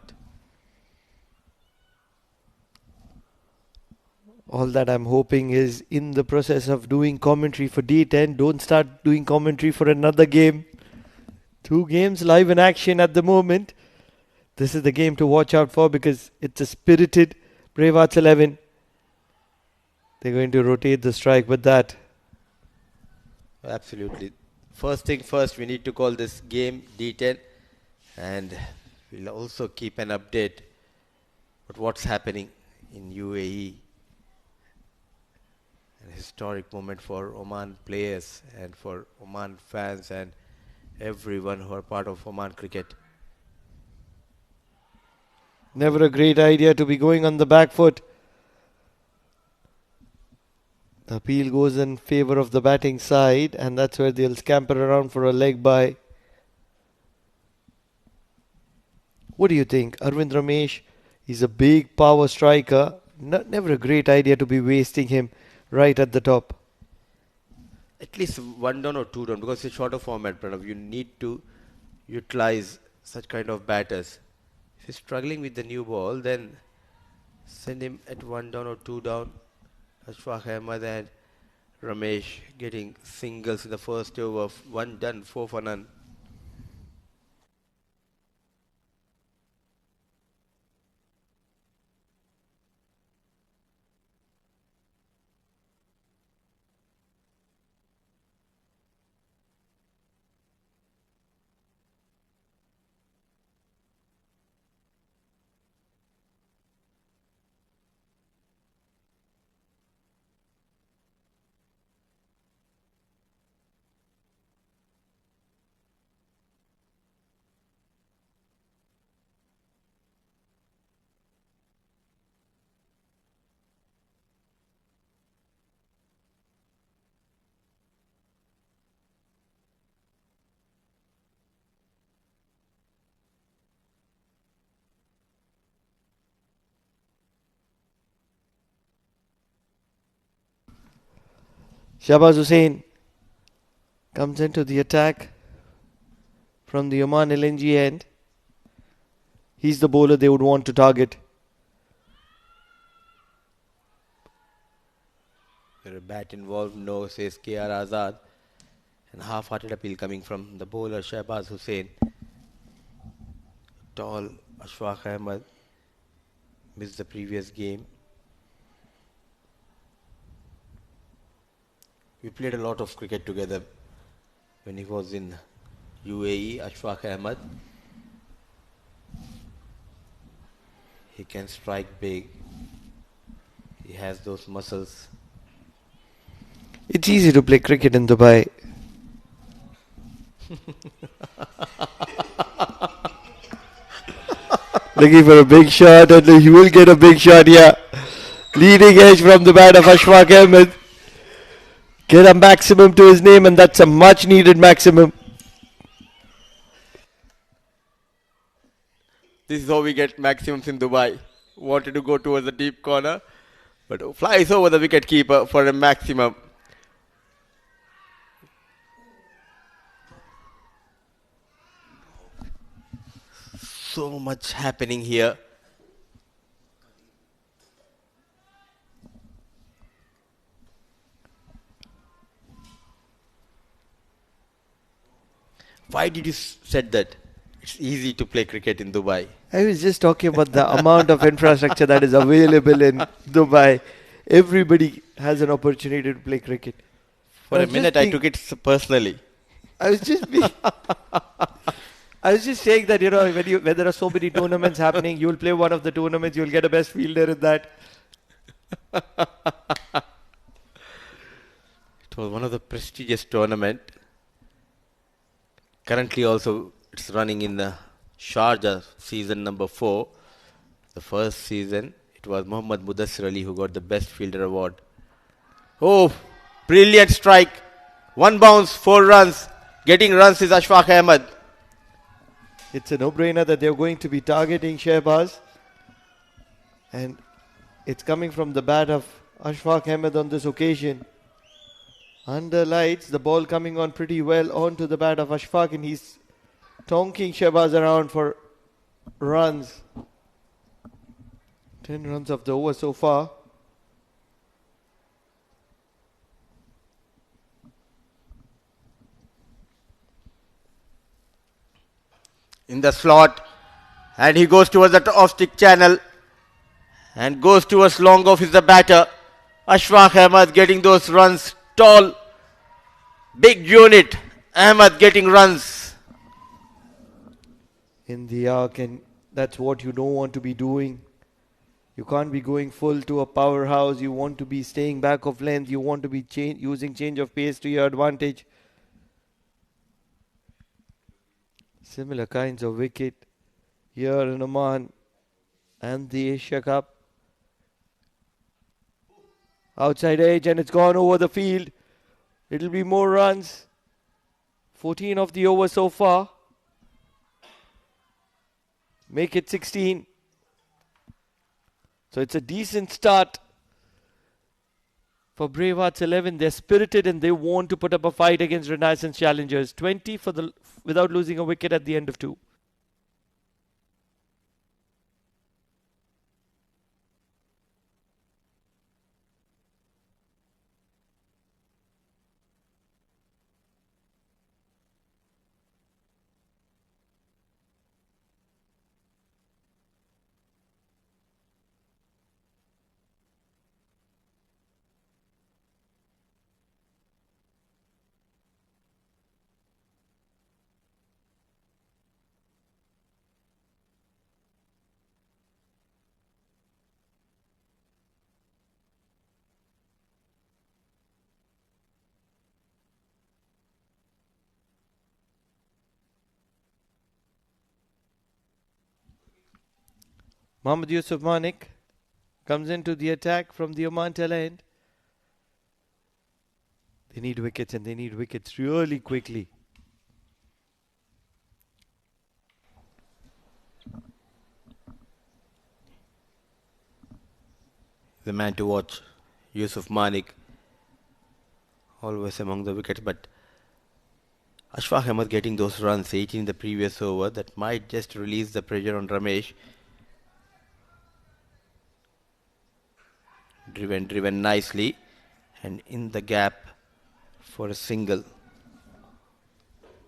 All that I'm hoping is in the process of doing commentary for D10, don't start doing commentary for another game. 2 games live in action at the moment. This is the game to watch out for because it's a spirited Bravehearts 11. They're going to rotate the strike with that. Absolutely. First thing first, we need to call this game D10, and we'll also keep an update about what's happening in UAE. An historic moment for Oman players and for Oman fans and everyone who are part of Oman cricket. Never a great idea to be going on the back foot. The appeal goes in favour of the batting side, and that's where they'll scamper around for a leg bye. What do you think? Arvind Ramesh is a big power striker. Never a great idea to be wasting him right at the top. At least 1 down or 2 down, because it's a shorter format, Pranav. You need to utilize such kind of batters. If he's struggling with the new ball, then send him at 1 down or 2 down. Ashfaq Ahmed and Ramesh getting singles in the first over. 1 done, 4 for none. Shahbaz Hussain comes into the attack from the Oman LNG end. He's the bowler they would want to target. There a bat involved, no, says KR Azad. And half-hearted appeal coming from the bowler Shahbaz Hussain. Tall Ashfaq Ahmed missed the previous game. We played a lot of cricket together when he was in UAE, Ashfaq Ahmed. He can strike big. He has those muscles. It's easy to play cricket in Dubai. Looking for a big shot, and he will get a big shot here. Leading edge from the bat of Ashfaq Ahmed. Get a maximum to his name, and that's a much needed maximum. This is how we get maximums in Dubai. Wanted to go towards the deep corner, but flies over the wicket keeper for a maximum. So much happening here. Why did you said that? It's easy to play cricket in Dubai. I was just talking about the amount of infrastructure that is available in Dubai. Everybody has an opportunity to play cricket. For a minute, I took it personally. I was just saying that, when there are so many tournaments happening, you'll play one of the tournaments, you'll get a best fielder in that. It was one of the prestigious tournament. Currently also it's running in the Sharjah season number 4. The first season it was Mohammad Mudassir Ali who got the best fielder award. Oh, brilliant strike. 1 bounce, 4 runs. Getting runs is Ashfaq Ahmed. It's a no-brainer that they're going to be targeting Shahbaz. And it's coming from the bat of Ashfaq Ahmed on this occasion. Under lights, the ball coming on pretty well onto the bat of Ashfaq, and he's tonking Shahbaz around for runs. 10 runs of the over so far. In the slot, and he goes towards the off-stick channel and goes towards long off is the batter. Ashfaq Ahmed getting those runs. Tall, big unit. Ahmed getting runs. In the arc, and that's what you don't want to be doing. You can't be going full to a powerhouse. You want to be staying back of length. You want to be using change of pace to your advantage. Similar kinds of wicket here in Oman and the Asia Cup. Outside edge, and it's gone over the field. It'll be more runs. 14 of the over so far. Make it 16. So it's a decent start for Bravehearts 11. They're spirited and they want to put up a fight against Renaissance Challengers. 20 without losing a wicket at the end of 2. Mohammad Yusuf Manik comes into the attack from the Oman tail end. They need wickets, and they need wickets really quickly. The man to watch, Yusuf Manik, always among the wickets, but Ashfaq Ahmed getting those runs, 18 in the previous over, that might just release the pressure on Ramesh. Driven nicely, and in the gap for a single.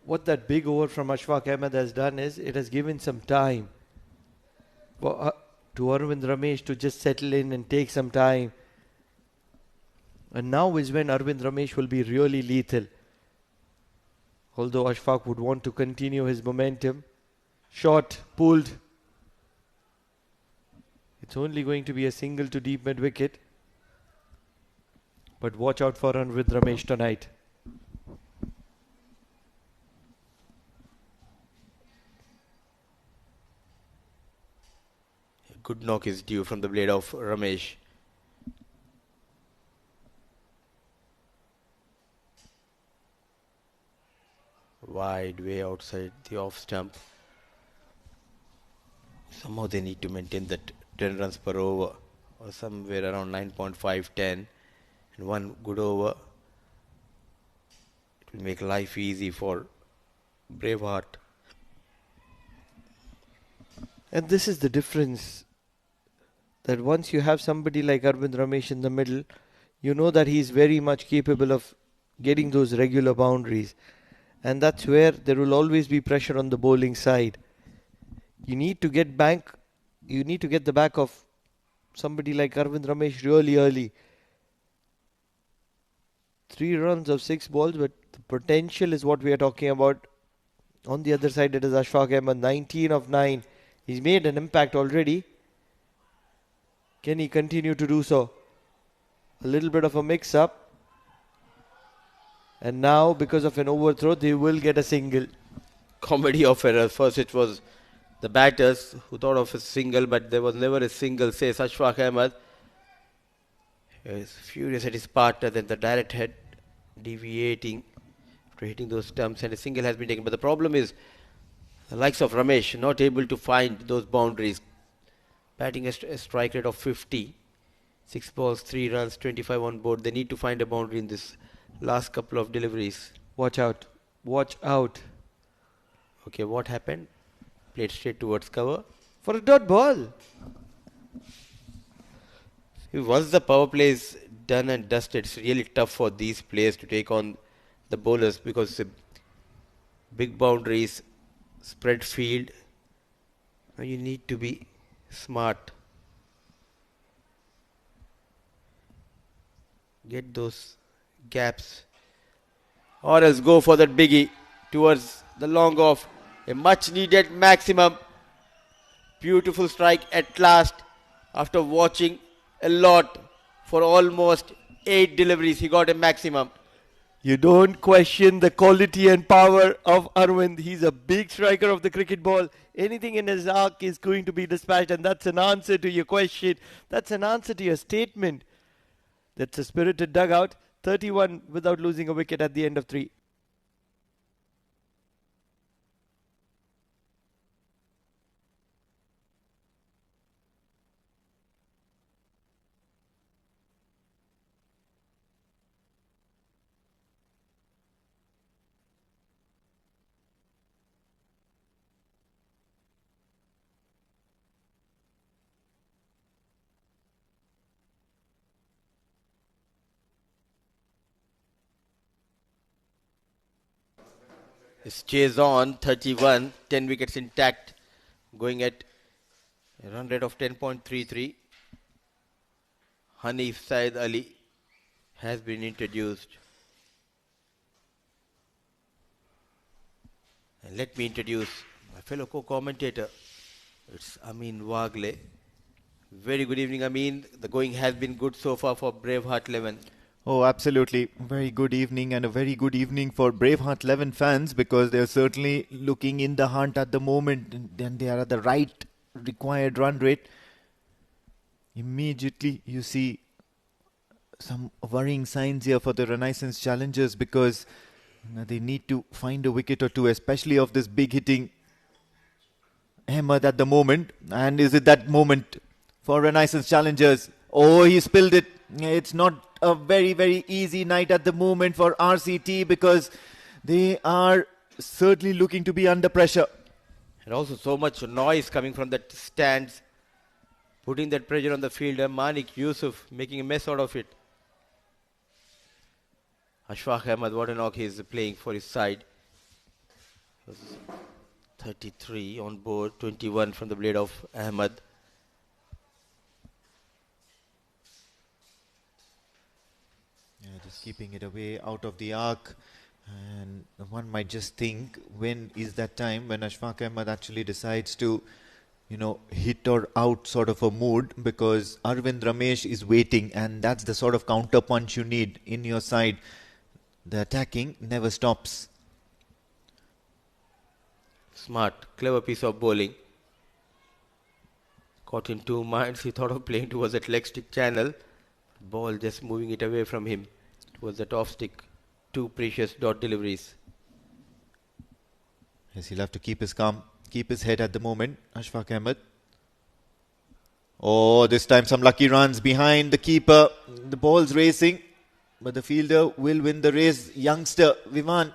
What that big over from Ashfaq Ahmed has done is it has given some time to Arvind Ramesh to just settle in and take some time. And now is when Arvind Ramesh will be really lethal. Although Ashfaq would want to continue his momentum. Shot, pulled. It's only going to be a single to deep mid wicket. But watch out for Arvind Ramesh tonight. A good knock is due from the blade of Ramesh. Wide way outside the off stump. Somehow they need to maintain that 10 runs per over, or somewhere around 9.5, 10, and one good over. It will make life easy for Braveheart. And this is the difference, that once you have somebody like Arvind Ramesh in the middle, you know that he is very much capable of getting those regular boundaries. And that's where there will always be pressure on the bowling side. You need to get the back of somebody like Arvind Ramesh really early. 3 runs of 6 balls, but the potential is what we are talking about. On the other side, it is Ashfaq Ahmed, 19 of 9. He's made an impact already. Can he continue to do so? A little bit of a mix-up. And now, because of an overthrow, they will get a single. Comedy of errors. First it was the batters who thought of a single, but there was never a single, says Ashfaq Ahmed. He is furious at his partner, then the direct head deviating after hitting those stumps, and a single has been taken. But the problem is the likes of Ramesh not able to find those boundaries. Batting a strike rate of 50. 6 balls, 3 runs, 25 on board. They need to find a boundary in this last couple of deliveries. Watch out. Watch out. Okay, what happened? Played straight towards cover. For a dot ball. Once the power play is done and dusted, it's really tough for these players to take on the bowlers, because the big boundaries, spread field, and you need to be smart. Get those gaps, or else go for that biggie towards the long off. A much needed maximum. Beautiful strike at last. After watching a lot for almost 8 deliveries, he got a maximum. You don't question the quality and power of Arvind. He's a big striker of the cricket ball. Anything in his arc is going to be dispatched, and that's an answer to your question. That's an answer to your statement. That's a spirited dugout. 31 without losing a wicket at the end of 3. His chase on, 31, 10 wickets intact, going at a run rate of 10.33. Hanif Saeed Ali has been introduced. And let me introduce my fellow co-commentator. It's Amin Wagle. Very good evening, Amin. The going has been good so far for Braveheart 11. Oh, absolutely. Very good evening, and a very good evening for Braveheart 11 fans, because they're certainly looking in the hunt at the moment, and they are at the right required run rate. Immediately you see some worrying signs here for the Renaissance challengers, because they need to find a wicket or two, especially of this big hitting Ahmed at the moment. And is it that moment for Renaissance challengers? Oh, he spilled it. It's not a very, very easy night at the moment for RCT because they are certainly looking to be under pressure. And also so much noise coming from the stands, putting that pressure on the fielder. Manik Yusuf making a mess out of it. Ashfaq Ahmed, what a knock he is playing for his side. 33 on board, 21 from the blade of Ahmed. Yeah, just keeping it away out of the arc. And one might just think, when is that time when Ashfaq Ahmed actually decides to, hit or out sort of a mood, because Arvind Ramesh is waiting, and that's the sort of counter punch you need in your side. The attacking never stops. Smart, clever piece of bowling. Caught in two minds. He thought of playing towards that leg stick channel. Ball just moving it away from him towards that off stick. Two precious dot deliveries. Yes, he'll have to keep his calm, keep his head at the moment. Ashfaq Ahmed. Oh, this time some lucky runs behind the keeper. The ball's racing, but the fielder will win the race. Youngster Vivan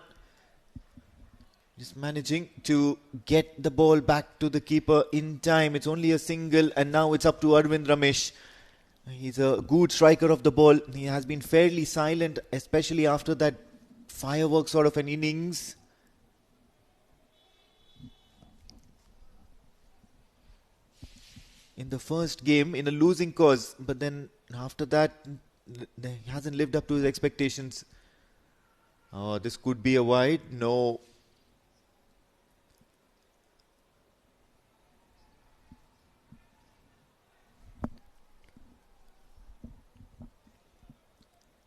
just managing to get the ball back to the keeper in time. It's only a single, and now it's up to Arvind Ramesh. He's a good striker of the ball. He has been fairly silent, especially after that fireworks sort of an innings. In the first game, in a losing cause, but then after that, he hasn't lived up to his expectations. Oh, this could be a wide. No.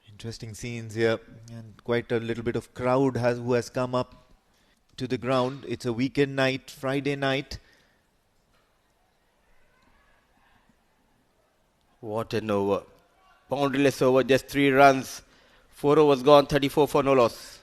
Interesting scenes here, and quite a little bit of crowd who has come up to the ground. It's a weekend night, Friday night. What an over. Boundaryless over, just 3 runs. 4 overs gone, 34 for no loss.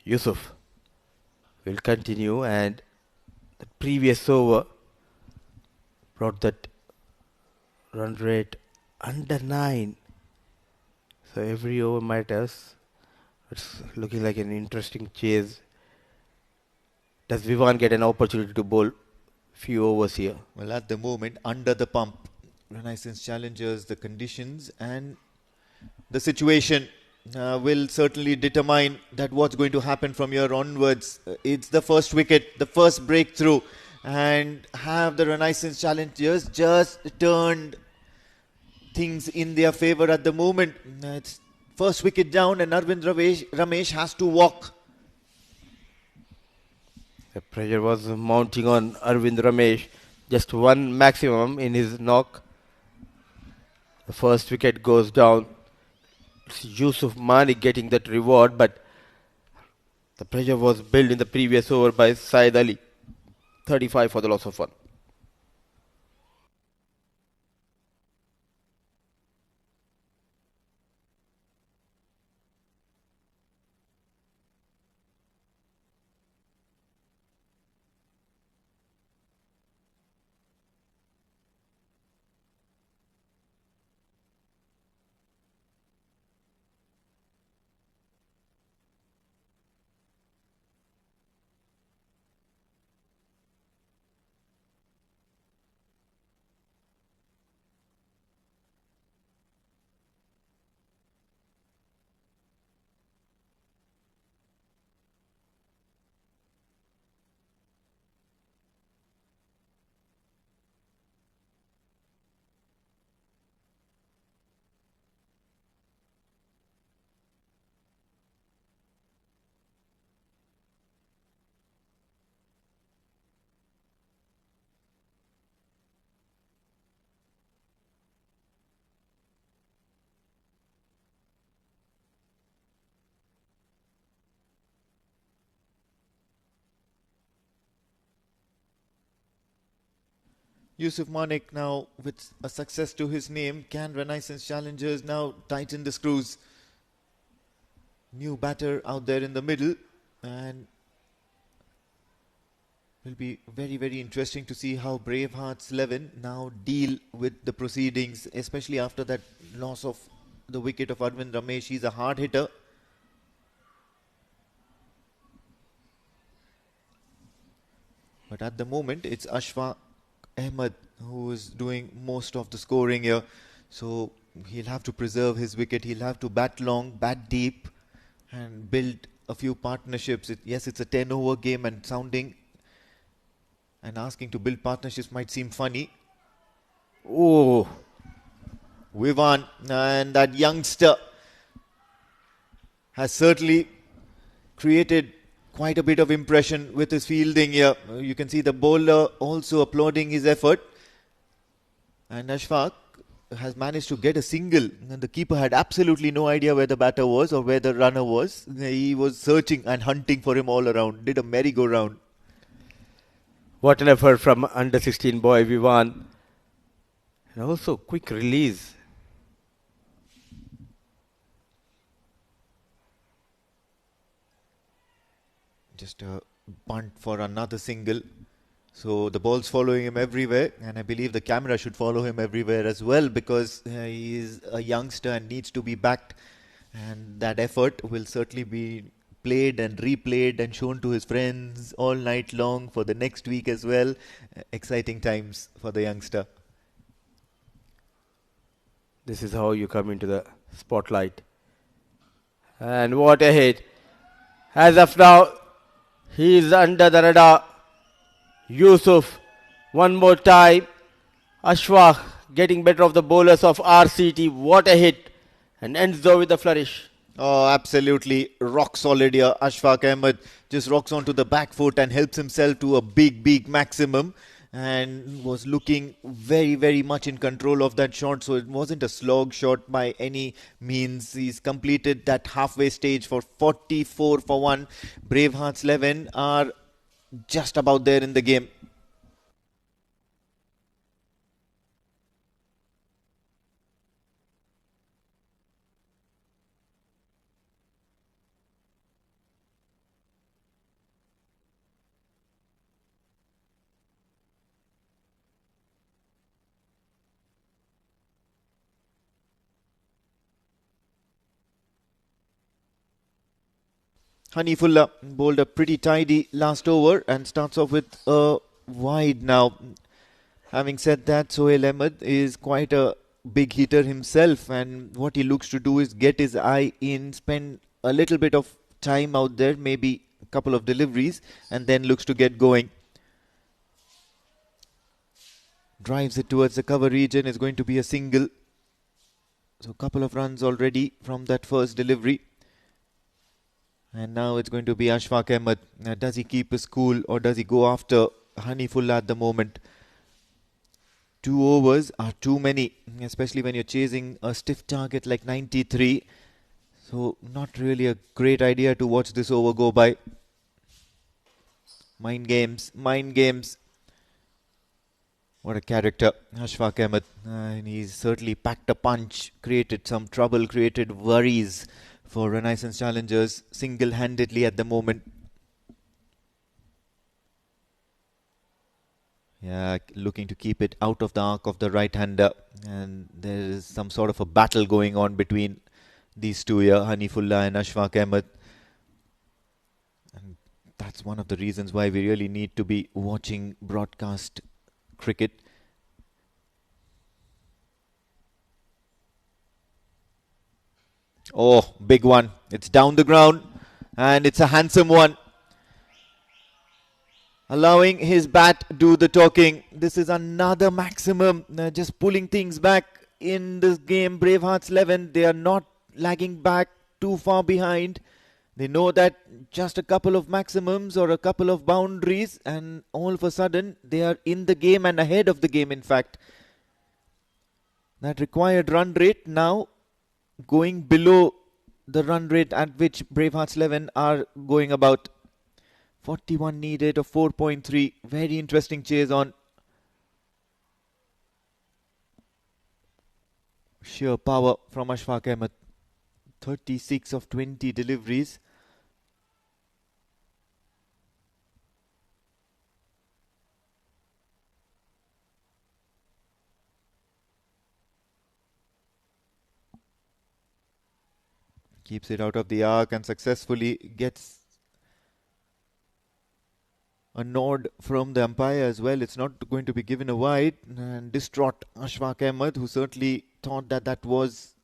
Yusuf will continue, and the previous over brought that run rate under 9. So every over matters. It's looking like an interesting chase. Does Vivan get an opportunity to bowl few overs here? Well, at the moment, under the pump, Renaissance Challengers, the conditions and the situation will certainly determine that what's going to happen from here onwards. It's the first wicket, the first breakthrough, and have the Renaissance Challengers just turned things in their favour at the moment. It's first wicket down, and Arvind Ramesh has to walk. The pressure was mounting on Arvind Ramesh. Just one maximum in his knock. The first wicket goes down. It's Yusuf Manik getting that reward, but the pressure was built in the previous over by Saeed Ali. 35 for the loss of 1. Yusuf Manik now with a success to his name. Can Renaissance Challengers now tighten the screws? New batter out there in the middle, and will be very, very interesting to see how Bravehearts 11 now deal with the proceedings, especially after that loss of the wicket of Arvind Ramesh. He's a hard hitter. But at the moment, it's Ashfaq Ahmed who is doing most of the scoring here. So he'll have to preserve his wicket. He'll have to bat long, bat deep, and build a few partnerships. Yes, it's a 10-over game, and sounding and asking to build partnerships might seem funny. Oh, Vivan, and that youngster has certainly created quite a bit of impression with his fielding here. You can see the bowler also applauding his effort. And Ashfaq has managed to get a single. And the keeper had absolutely no idea where the batter was or where the runner was. He was searching and hunting for him all around. Did a merry-go-round. What an effort from under 16 boy Vivan. And also quick release. Just a bunt for another single. So the ball's following him everywhere, and I believe the camera should follow him everywhere as well, because he is a youngster and needs to be backed, and that effort will certainly be played and replayed and shown to his friends all night long for the next week as well. Exciting times for the youngster. This is how you come into the spotlight. And what a hit. As of now, he is under the radar. Yusuf, one more time. Ashfaq getting better of the bowlers of RCT. What a hit. And ends though with a flourish. Oh, absolutely rock solid here. Ashfaq Ahmed just rocks onto the back foot and helps himself to a big maximum, and was looking very, very much in control of that shot. So it wasn't a slog shot by any means. He's completed that halfway stage for 44 for 1. Bravehearts 11 are just about there in the game. Hanifullah bowled a pretty tidy last over and starts off with a wide now. Having said that, Sohail Ahmed is quite a big hitter himself, and what he looks to do is get his eye in, spend a little bit of time out there, maybe a couple of deliveries, and then looks to get going. Drives it towards the cover region, is going to be a single. So a couple of runs already from that first delivery. And now it's going to be Ashfaq Ahmed. Does he keep his cool or does he go after Hanifullah at the moment? 2 overs are too many, especially when you're chasing a stiff target like 93. So not really a great idea to watch this over go by. Mind games. What a character, Ashfaq Ahmed. And he's certainly packed a punch, created some trouble, created worries for Renaissance Challengers single-handedly at the moment. Yeah, looking to keep it out of the arc of the right-hander. And there is some sort of a battle going on between these two here, Hanifullah and Ashfaq Ahmed. And that's one of the reasons why we really need to be watching broadcast cricket. Oh, big one. It's down the ground and it's a handsome one. Allowing his bat do the talking. This is another maximum. Just pulling things back in this game. Bravehearts 11, they are not lagging back too far behind. They know that just a couple of maximums or a couple of boundaries, and all of a sudden they are in the game and ahead of the game, in fact. That required run rate now going below the run rate at which Bravehearts 11 are going about. 41 needed of 4.3. Very interesting chase on. Sheer power from Ashfaq Ahmed. 36 of 20 deliveries. Keeps it out of the arc and successfully gets a nod from the umpire as well. It's not going to be given a wide. And distraught Ashfaq Ahmed, who certainly thought that that was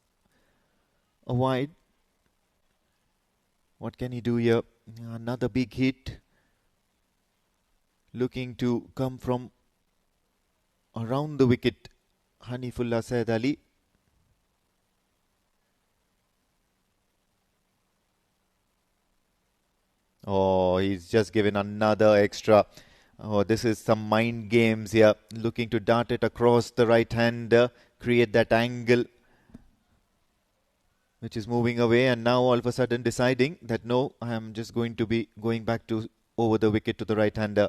a wide. What can he do here? Another big hit. Looking to come from around the wicket. Hanifullah Said Ali. Oh, he's just given another extra. Oh, this is some mind games here. Looking to dart it across the right hander, create that angle, which is moving away, and now all of a sudden deciding that no, I am just going to be going back to over the wicket to the right hander.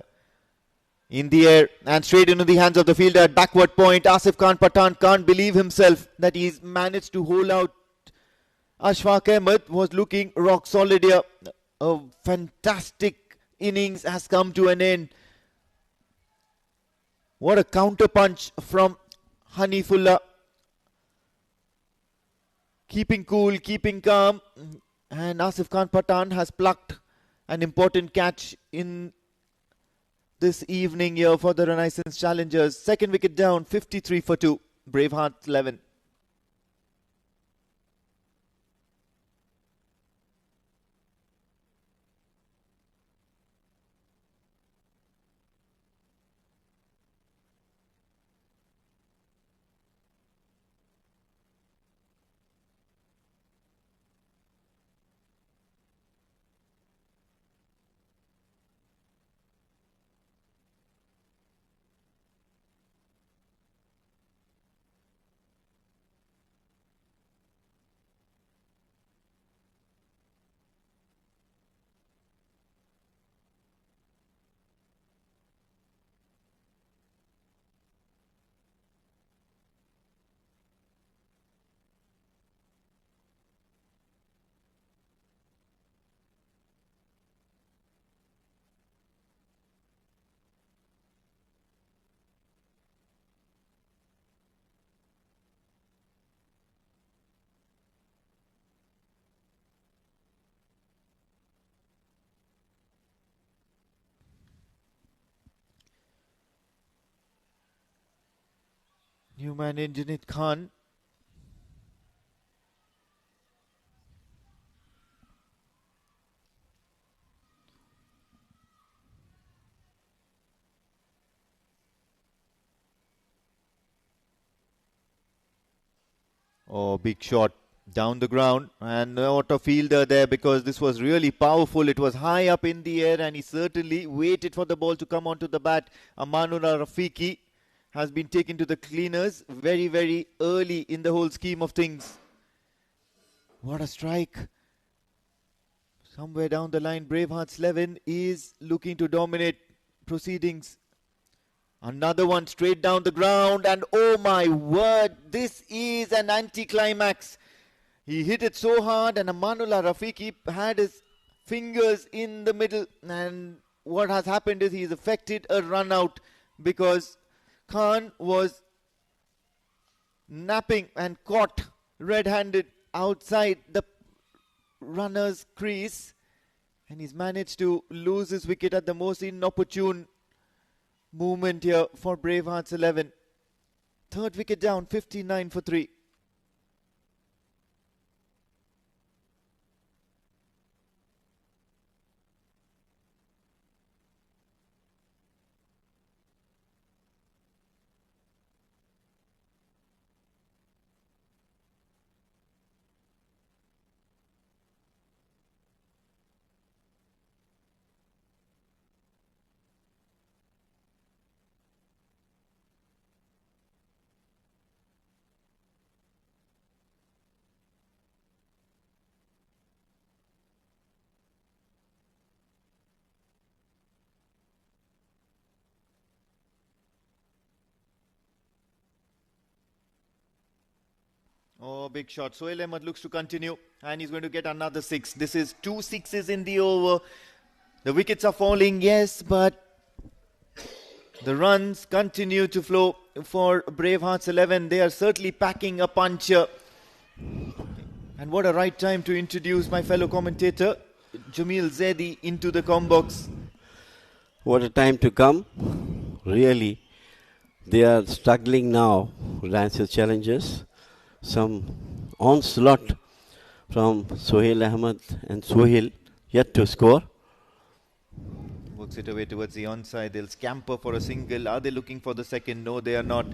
In the air and straight into the hands of the fielder at backward point. Asif Khan Pathan can't believe himself that he's managed to hold out. Ashfaq Ahmed was looking rock solid here. A fantastic innings has come to an end. What a counter punch from Hanifullah. Keeping cool, keeping calm. And Asif Khan Pathan has plucked an important catch in this evening here for the Renaissance Challengers. Second wicket down, 53 for 2. Bravehearts 11. New man in Janit Khan. Oh, big shot down the ground, and not a fielder there because this was really powerful. It was high up in the air and he certainly waited for the ball to come onto the bat. Amanullah Rafiqi has been taken to the cleaners very, very early in the whole scheme of things. What a strike. Somewhere down the line, Bravehearts 11 is looking to dominate proceedings. Another one straight down the ground, and oh my word, this is an anti-climax. He hit it so hard, and Amanullah Rafiqi had his fingers in the middle, and what has happened is he's affected a run out because Khan was napping and caught red-handed outside the runner's crease, and he's managed to lose his wicket at the most inopportune movement here for Bravehearts 11. Third wicket down, 59 for 3. Oh, big shot. Sohail Ahmed looks to continue, and he's going to get another 6. This is 2 sixes in the over. The wickets are falling, yes, but the runs continue to flow for Bravehearts 11. They are certainly packing a punch. And what a right time to introduce my fellow commentator, Jamil Zaidi, into the combox. What a time to come. Really, they are struggling now, Reliance Challengers. Some onslaught from Sohail Ahmed and Sohail yet to score. Works it away towards the onside. They'll scamper for a single. Are they looking for the second? No, they are not.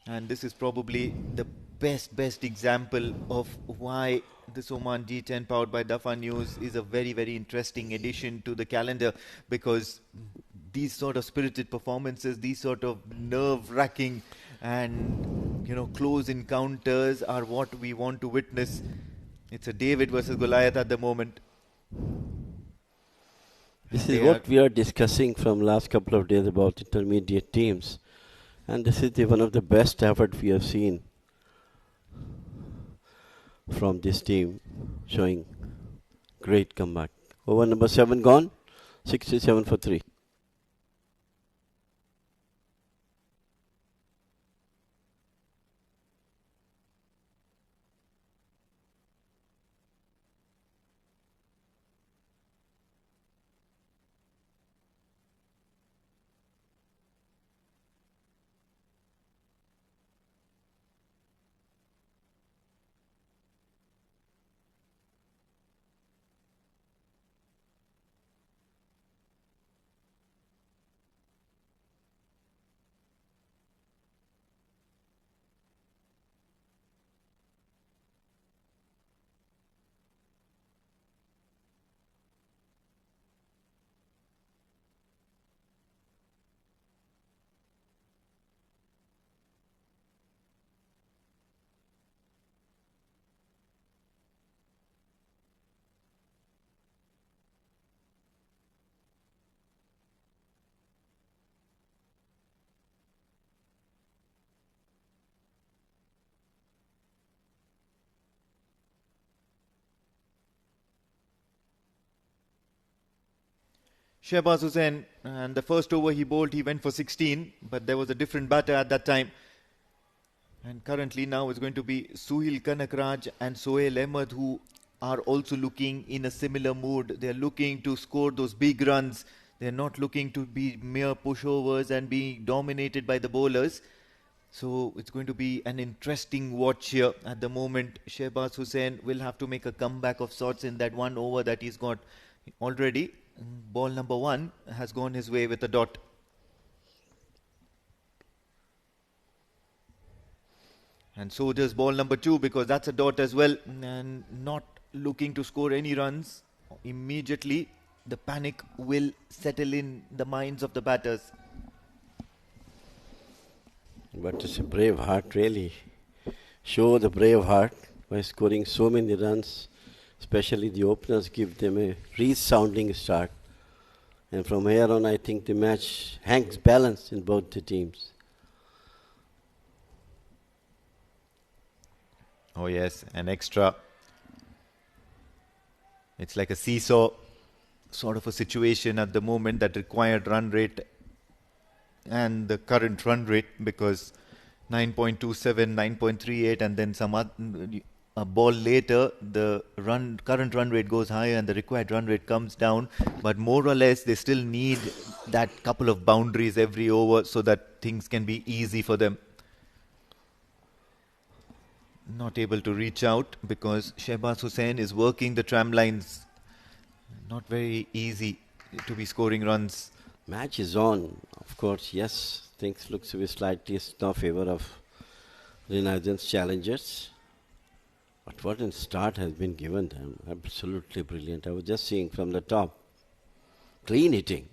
And this is probably the best example of why this Oman D10 powered by Dafa News is a very, very interesting addition to the calendar, because these sort of spirited performances, these sort of nerve-wracking and close encounters are what we want to witness. It's a David versus Goliath at the moment. This is what we are discussing from last couple of days about intermediate teams, and this is one of the best effort we have seen from this team, showing great comeback. Over number 7 gone, 67 for 3. Shehbaz Hussain, and the first over he bowled, he went for 16, but there was a different batter at that time. And currently now it's going to be Suhil Kanakraj and Sohail Ahmed, who are also looking in a similar mood. They're looking to score those big runs. They're not looking to be mere pushovers and being dominated by the bowlers. So it's going to be an interesting watch here. At the moment, Shehbaz Hussain will have to make a comeback of sorts in that one over that he's got already. Ball number 1 has gone his way with a dot. And so does ball number 2, because that's a dot as well. And not looking to score any runs. Immediately, the panic will settle in the minds of the batters. But it's a brave heart, really. Show the brave heart by scoring so many runs. Especially the openers give them a resounding start. And from here on, I think the match hangs balanced in both the teams. Oh yes, an extra. It's like a seesaw sort of a situation at the moment, that required run rate and the current run rate, because 9.27, 9.38 and then a ball later, the current run rate goes higher and the required run rate comes down. But more or less, they still need that couple of boundaries every over so that things can be easy for them. Not able to reach out because Shehbaz Hussain is working the tram lines. Not very easy to be scoring runs. Match is on. Of course, yes, things look to be slightly in favor of Renaissance Challengers. But what a start has been given them. Absolutely brilliant. I was just seeing from the top. Clean hitting.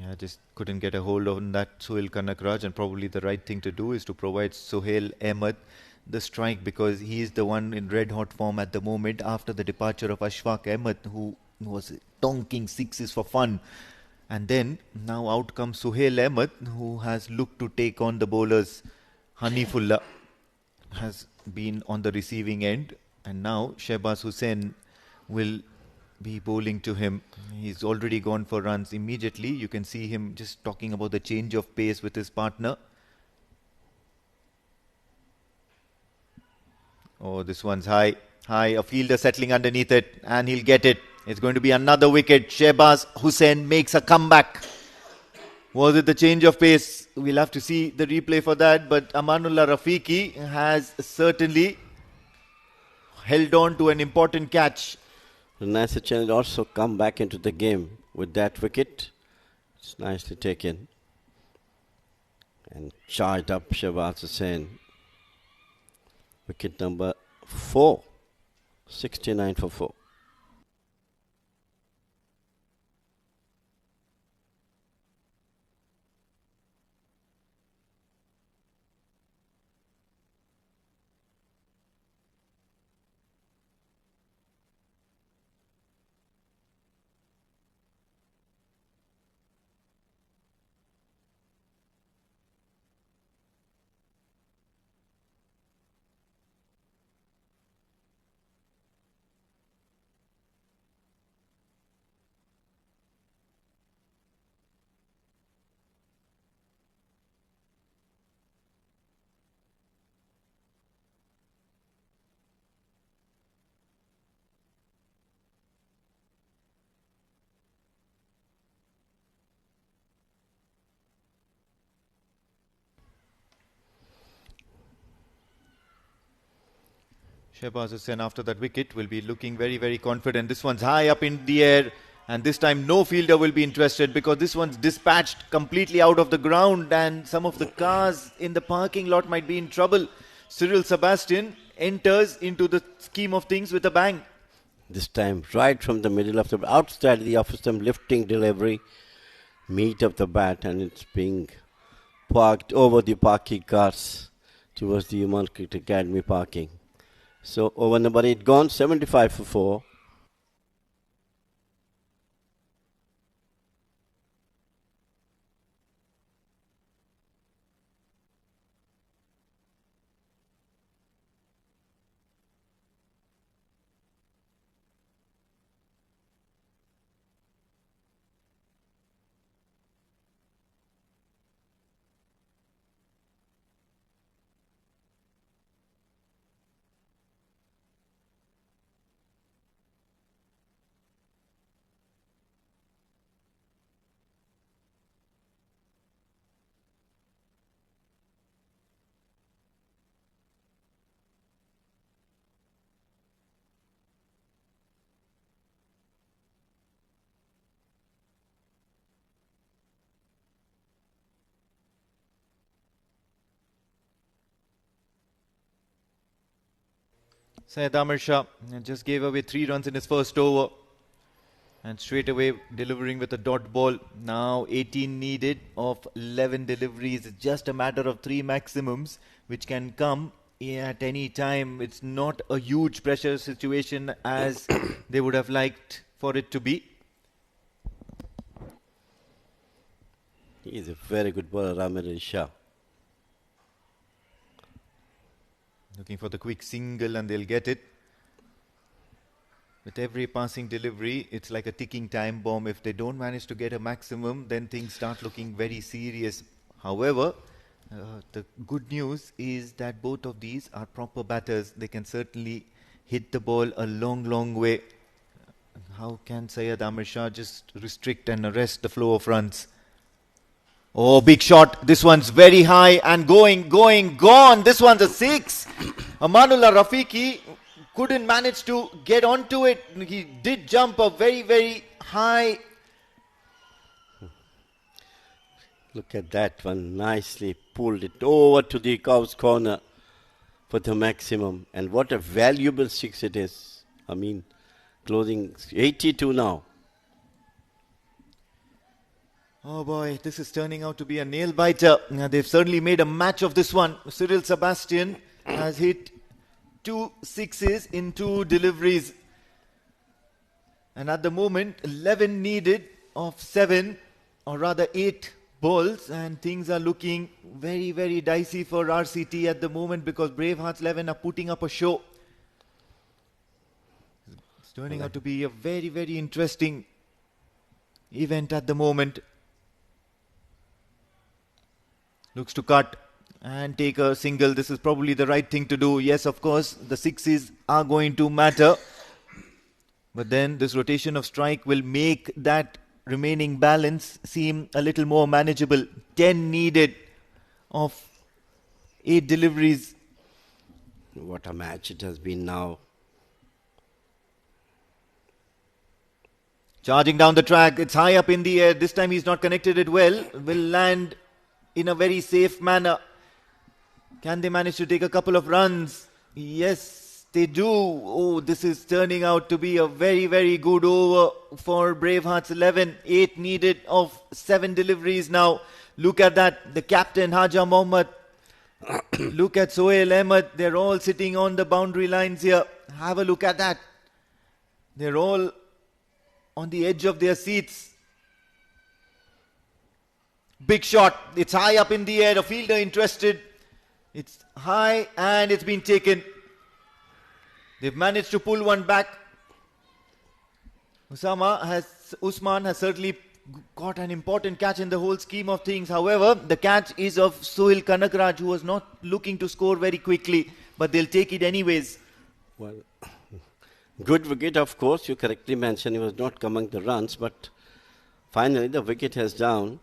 Yeah, just couldn't get a hold on that Sohail Kanakraj, and probably the right thing to do is to provide Sohail Ahmed the strike, because he is the one in red hot form at the moment after the departure of Ashfaq Ahmed, who was donking sixes for fun. And then now out comes Suhail Ahmed, who has looked to take on the bowlers. Hanifullah has been on the receiving end, and now Shehbaz Hussain will be bowling to him. He's already gone for runs immediately. You can see him just talking about the change of pace with his partner. Oh, this one's high. High, a fielder settling underneath it, and he'll get it. It's going to be another wicket. Shehbaz Hussain makes a comeback. Was it the change of pace? We'll have to see the replay for that. But Amanullah Rafiqi has certainly held on to an important catch. The Nasser Channel also come back into the game with that wicket. It's nicely taken. And charged up Shehbaz Hussain. Wicket number 4. 69 for 4. Shehbaz Hussain after that wicket will be looking very, very confident. This one's high up in the air, and this time no fielder will be interested because this one's dispatched completely out of the ground, and some of the cars in the parking lot might be in trouble. Cyril Sebastian enters into the scheme of things with a bang. This time right from the middle of the outside the off stump, lifting delivery, meet of the bat, and it's being parked over the parking cars towards the Oman Cricket Academy parking. So over number 8 gone, 75 for 4. Syed Amir Shah just gave away 3 runs in his first over, and straight away delivering with a dot ball. Now 18 needed of 11 deliveries. It's just a matter of 3 maximums which can come at any time. It's not a huge pressure situation as they would have liked for it to be. He is a very good bowler, Amir Shah. Looking for the quick single, and they'll get it. With every passing delivery, it's like a ticking time bomb. If they don't manage to get a maximum, then things start looking very serious. However, the good news is that both of these are proper batters. They can certainly hit the ball a long, long way. How can Syed Amir Shah just restrict and arrest the flow of runs? Oh, big shot. This one's very high and gone. This one's a 6. Amanullah Rafiqi couldn't manage to get onto it. He did jump up very, very high. Look at that one. Nicely pulled it over to the cow's corner for the maximum. And what a valuable 6 it is. I mean, closing 82 now. Oh boy, this is turning out to be a nail biter. They've certainly made a match of this one. Cyril Sebastian has hit 2 sixes in 2 deliveries. And at the moment, 11 needed of 7. or rather 8 balls, and things are looking very, very dicey for RCT at the moment because Bravehearts 11 are putting up a show. It's turning out to be a very, very interesting event at the moment. Looks to cut and take a single. This is probably the right thing to do. Yes, of course, the sixes are going to matter. But then this rotation of strike will make that remaining balance seem a little more manageable. 10 needed of 8 deliveries. What a match it has been now. Charging down the track. It's high up in the air. This time he's not connected it well. Will land in a very safe manner. Can they manage to take a couple of runs? Yes, they do. Oh, this is turning out to be a very, very good over for Bravehearts 11. 8 needed of 7 deliveries now. Look at that. The captain, Haja Mohammed. Look at Sohail Ahmed. They're all sitting on the boundary lines here. Have a look at that. They're all on the edge of their seats. Big shot. It's high up in the air. A fielder interested. It's high and it's been taken. They've managed to pull one back. Usman has certainly got an important catch in the whole scheme of things. However, the catch is of Suhil Kanakraj, who was not looking to score very quickly, but they'll take it anyways. Well, good wicket, of course. You correctly mentioned he was not coming the runs, but finally the wicket has down.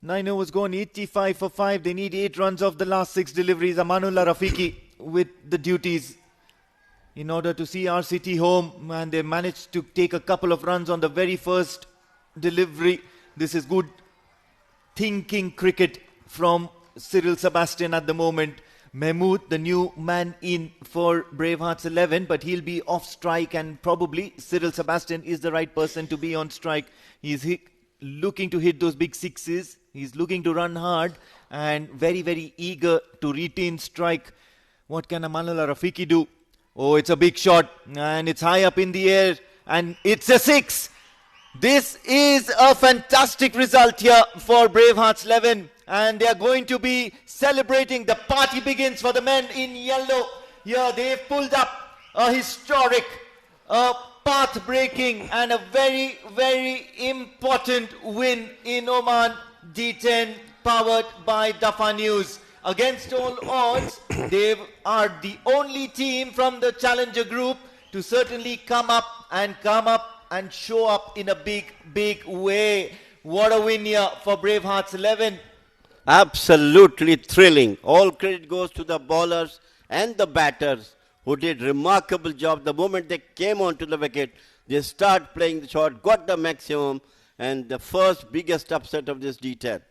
Nine overs gone, 85 for 5. They need 8 runs off the last 6 deliveries. Amanullah Rafiqi with the duties in order to see RCT home. And they managed to take a couple of runs on the very first delivery. This is good thinking cricket from Cyril Sebastian at the moment. Mahmood, the new man in for Bravehearts 11, but he'll be off strike, and probably Cyril Sebastian is the right person to be on strike. He's looking to hit those big sixes. He's looking to run hard and very, very eager to retain strike. What can Amanullah Rafiqi do? Oh, it's a big shot and it's high up in the air and it's a 6. This is a fantastic result here for Bravehearts 11, and they are going to be celebrating. The party begins for the men in yellow. Here they've pulled up a historic, path-breaking and a very, very important win in Oman D10, powered by Dafa News. Against all odds, they are the only team from the challenger group to certainly come up and show up in a big, big way. What a win here for Bravehearts 11. Absolutely thrilling. All credit goes to the bowlers and the batters who did remarkable job. The moment they came onto the wicket, they start playing the shot, got the maximum, and the first biggest upset of this D10.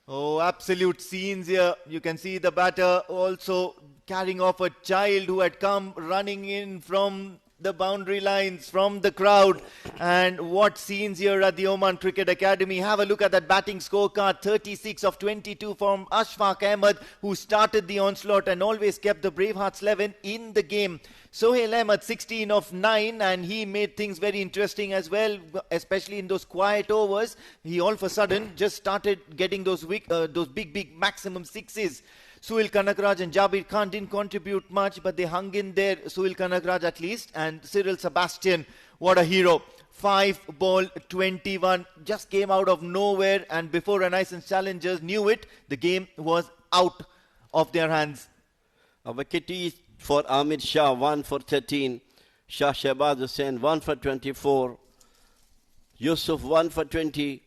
Oh, absolute scenes here. You can see the batter also carrying off a child who had come running in from the boundary lines, from the crowd. And what scenes here at the Oman Cricket Academy. Have a look at that batting scorecard. 36 of 22 from Ashfaq Ahmed, who started the onslaught and always kept the Bravehearts 11 in the game. Sohail Ahmed 16 of 9, and he made things very interesting as well, especially in those quiet overs. He all of a sudden just started getting those big maximum sixes. Suil Kanakraj and Jabir Khan didn't contribute much, but they hung in there, Suil Kanakraj at least, and Cyril Sebastian, what a hero. 5 ball 21, just came out of nowhere, and before Renaissance challengers knew it, the game was out of their hands. A wicket is for Ahmed Shah, 1 for 13. Shah Shehbaz Hussain, 1 for 24. Yusuf, 1 for 20.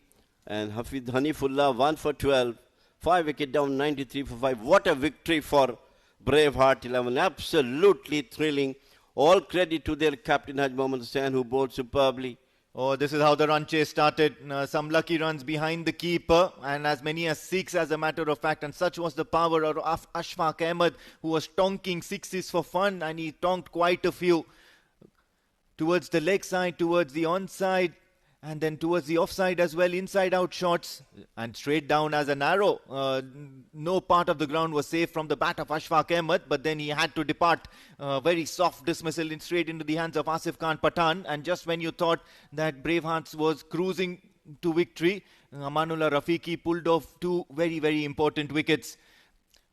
And Hafid Hanifullah, 1 for 12. 5 wicket down, 93 for 5. What a victory for Braveheart 11. Absolutely thrilling. All credit to their captain Haj Mohammad Hussain, who bowled superbly. Oh, this is how the run chase started. Some lucky runs behind the keeper, and as many as 6 as a matter of fact. And such was the power of Ashfaq Ahmed, who was tonking sixes for fun, and he tonked quite a few towards the leg side, towards the onside, and then towards the offside as well, inside out shots, and straight down as an arrow. No part of the ground was safe from the bat of Ashfaq Ahmed, but then he had to depart. Very soft dismissal straight into the hands of Asif Khan Pathan, and just when you thought that Bravehearts was cruising to victory, Amanullah Rafiqi pulled off 2 very, very important wickets.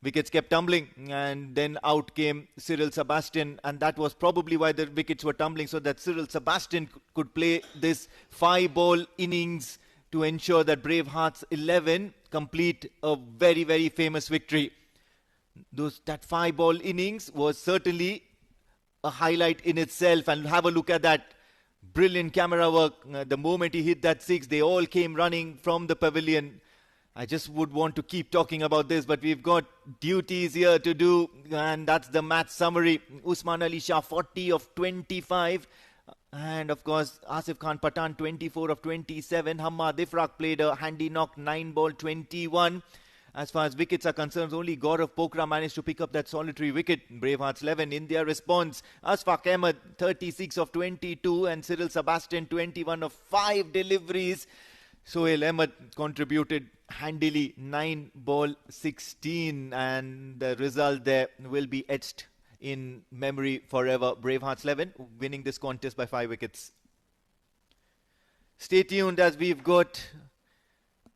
Wickets kept tumbling, and then out came Cyril Sebastian, and that was probably why the wickets were tumbling, so that Cyril Sebastian could play this 5-ball innings to ensure that Bravehearts 11 complete a very, very famous victory. That 5-ball innings was certainly a highlight in itself, and have a look at that. Brilliant camera work. The moment he hit that 6, they all came running from the pavilion. I just would want to keep talking about this, but we've got duties here to do, and that's the match summary. Usman Ali Shah, 40 of 25. And of course, Asif Khan Pathan, 24 of 27. Hammad Ifraq played a handy knock, 9 ball 21. As far as wickets are concerned, only Gaurav Pokra managed to pick up that solitary wicket. Bravehearts 11 in their response. Ashfaq Ahmed, 36 of 22. And Cyril Sebastian, 21 of 5 deliveries. Sohail Ahmed contributed handily, 9 ball 16, and the result there will be etched in memory forever. Bravehearts 11 winning this contest by 5 wickets. Stay tuned, as we've got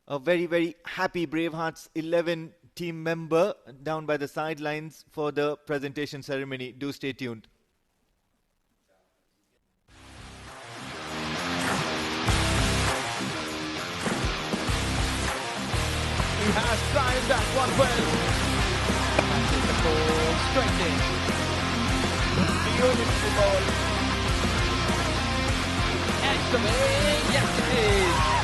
a very, very happy Bravehearts 11 team member down by the sidelines for the presentation ceremony. Do stay tuned. He has climbed that one well. That is the ball straight in. Beautiful ball. Excellent. Yes, it is.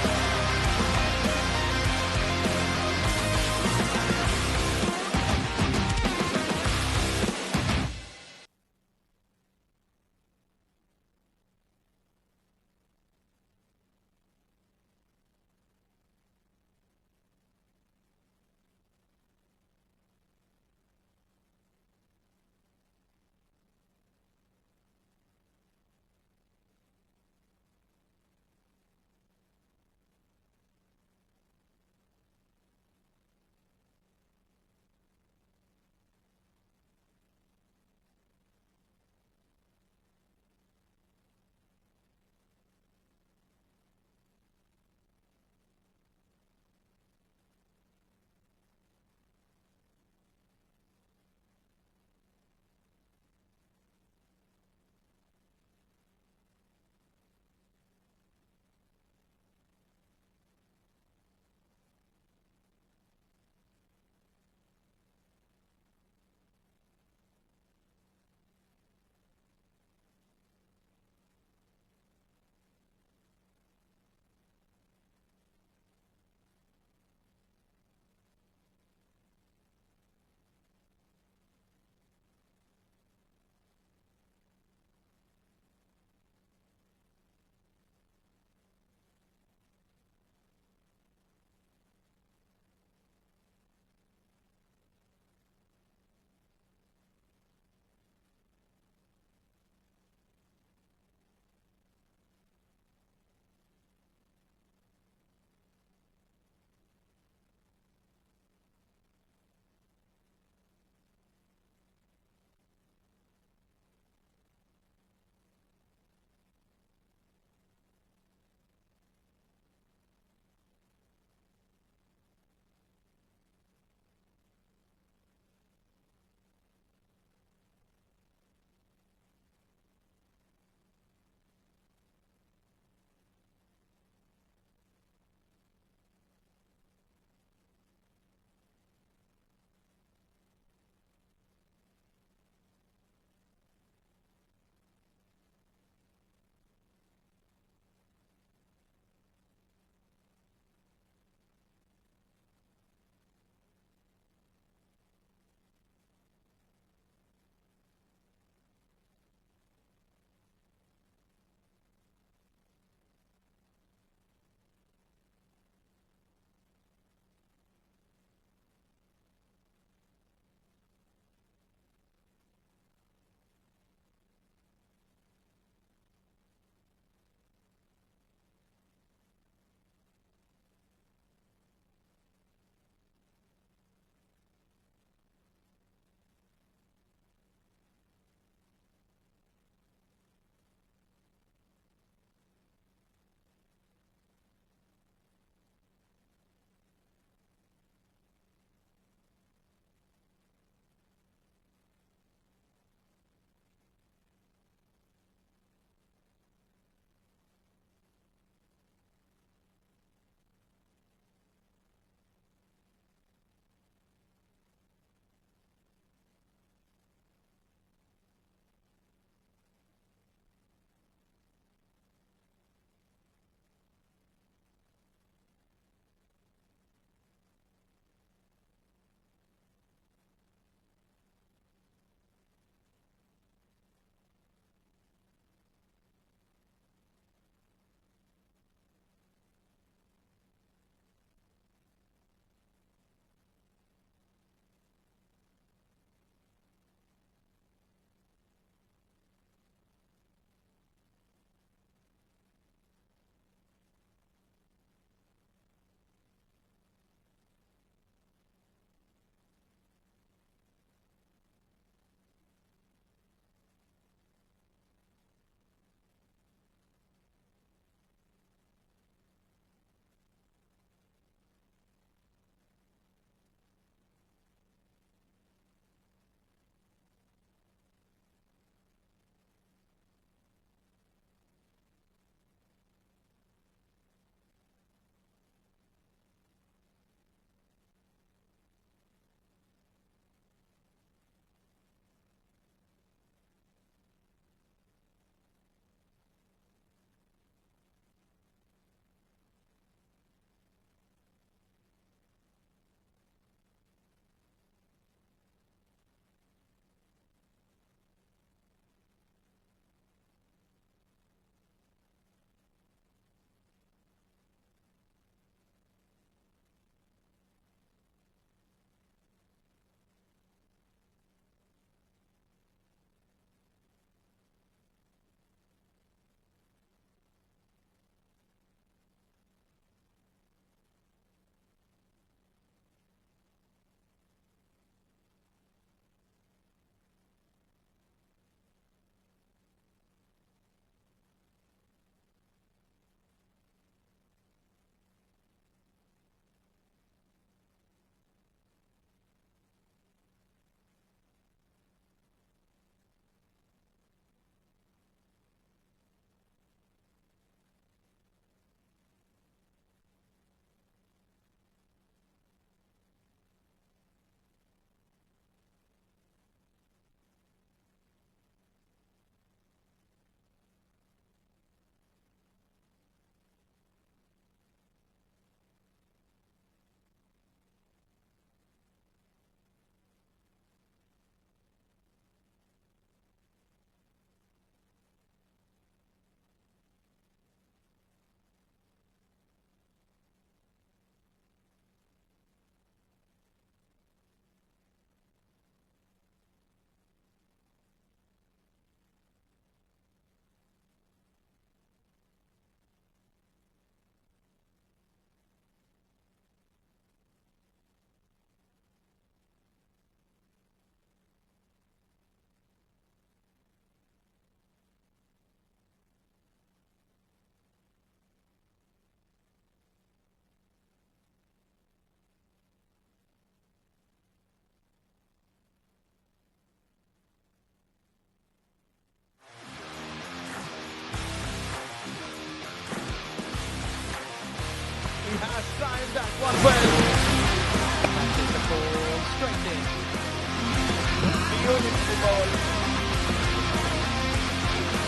beautiful ball.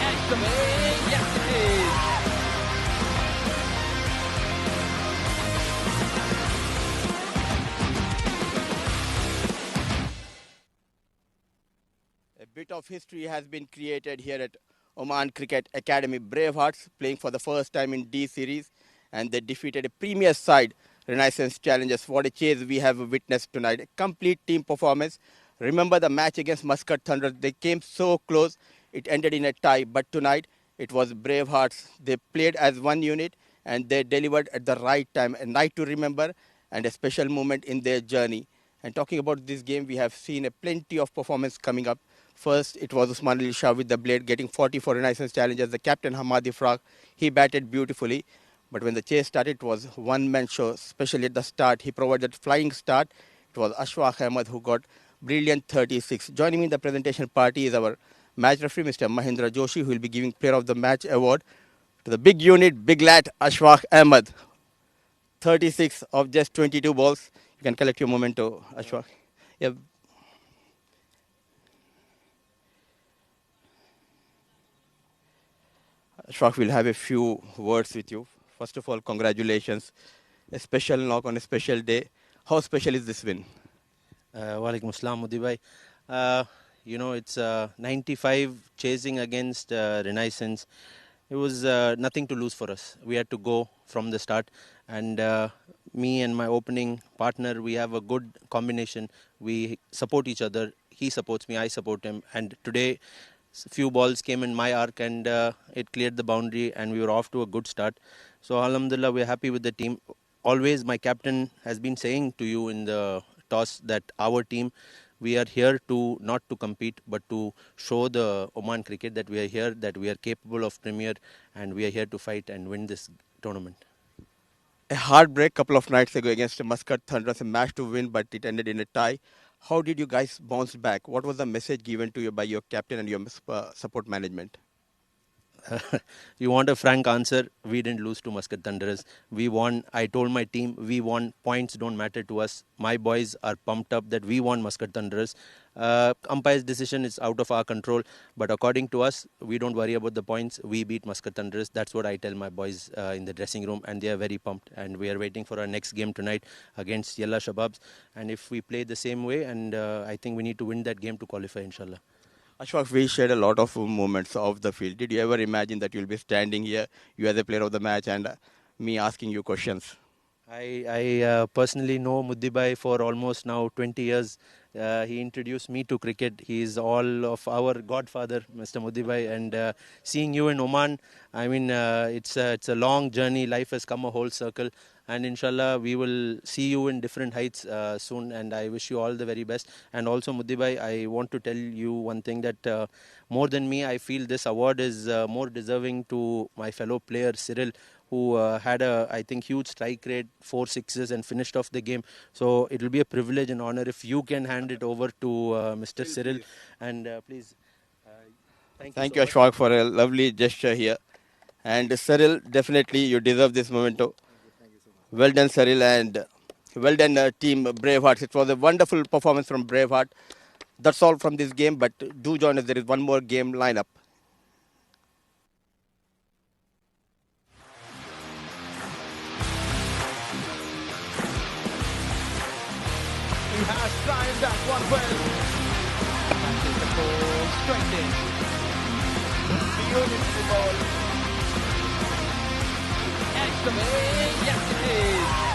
Edge away. Yes, it is. A bit of history has been created here at Oman Cricket Academy. Bravehearts playing for the first time in D series, and they defeated a premier side, Renaissance Challengers. What a chase we have witnessed tonight. A complete team performance. Remember the match against Muscat Thunder. They came so close. It ended in a tie. But tonight it was Bravehearts. They played as one unit and they delivered at the right time. A night to remember and a special moment in their journey. And talking about this game, we have seen a plenty of performance coming up. First, it was Usman Ali Shah with the blade getting 40 for Renaissance Challengers. The captain, Hamadi Frag, he batted beautifully. But when the chase started, it was one-man show, especially at the start. He provided flying start. It was Ashfaq Ahmed who got brilliant 36. Joining me in the presentation party is our match referee, Mr. Mahindra Joshi, who will be giving Player of the Match award to the big unit, big lad, Ashfaq Ahmed. 36 of just 22 balls. You can collect your memento, Ashfaq. Yeah. Ashfaq will have a few words with you. First of all, congratulations. A special knock on a special day. How special is this win? Walaikum Assalam, Mudi bhai. It's 95 chasing against Renaissance. It was nothing to lose for us. We had to go from the start. And me and my opening partner, we have a good combination. We support each other. He supports me, I support him. And today, few balls came in my arc and it cleared the boundary and we were off to a good start. So Alhamdulillah, we're happy with the team. Always my captain has been saying to you in the toss that our team, we are here to not to compete but to show the Oman cricket that we are here, that we are capable of Premier and we are here to fight and win this tournament. A heartbreak couple of nights ago against Muscat Thunder, a match to win, but it ended in a tie. How did you guys bounce back? What was the message given to you by your captain and your support management? You want a frank answer? We didn't lose to Muscat Thunderers. We won. I told my team, we won. Points don't matter to us. My boys are pumped up that we won Muscat Thunderers. Umpire's decision is out of our control. But according to us, we don't worry about the points. We beat Muscat Thunderers. That's what I tell my boys in the dressing room. And they are very pumped. And we are waiting for our next game tonight against Yella Shababs. And if we play the same way, and I think we need to win that game to qualify, inshallah. Ashfaq, we shared a lot of moments off the field. Did you ever imagine that you'll be standing here, you as a player of the match, and me asking you questions? I personally know Muddibai for almost now 20 years. He introduced me to cricket. He is all of our godfather, Mr. Muddibai. And seeing you in Oman, I mean, it's a long journey. Life has come a whole circle. And inshallah, we will see you in different heights soon. And I wish you all the very best. And also, Muddibai, I want to tell you one thing that more than me, I feel this award is more deserving to my fellow player, Cyril, who had a, I think, huge strike rate, 4 sixes and finished off the game. So it will be a privilege and honor if you can hand it over to Mr. Cyril. And please, thank you, Ashfaq, for a lovely gesture here. And Cyril, definitely you deserve this memento. Well done, Cyril, and well done, team Bravehearts. It was a wonderful performance from Braveheart. That's all from this game, but do join us. There is one more game lineup. He has timed that one well. That is the ball straight in. Beautiful ball. Edge away. Yes, it is.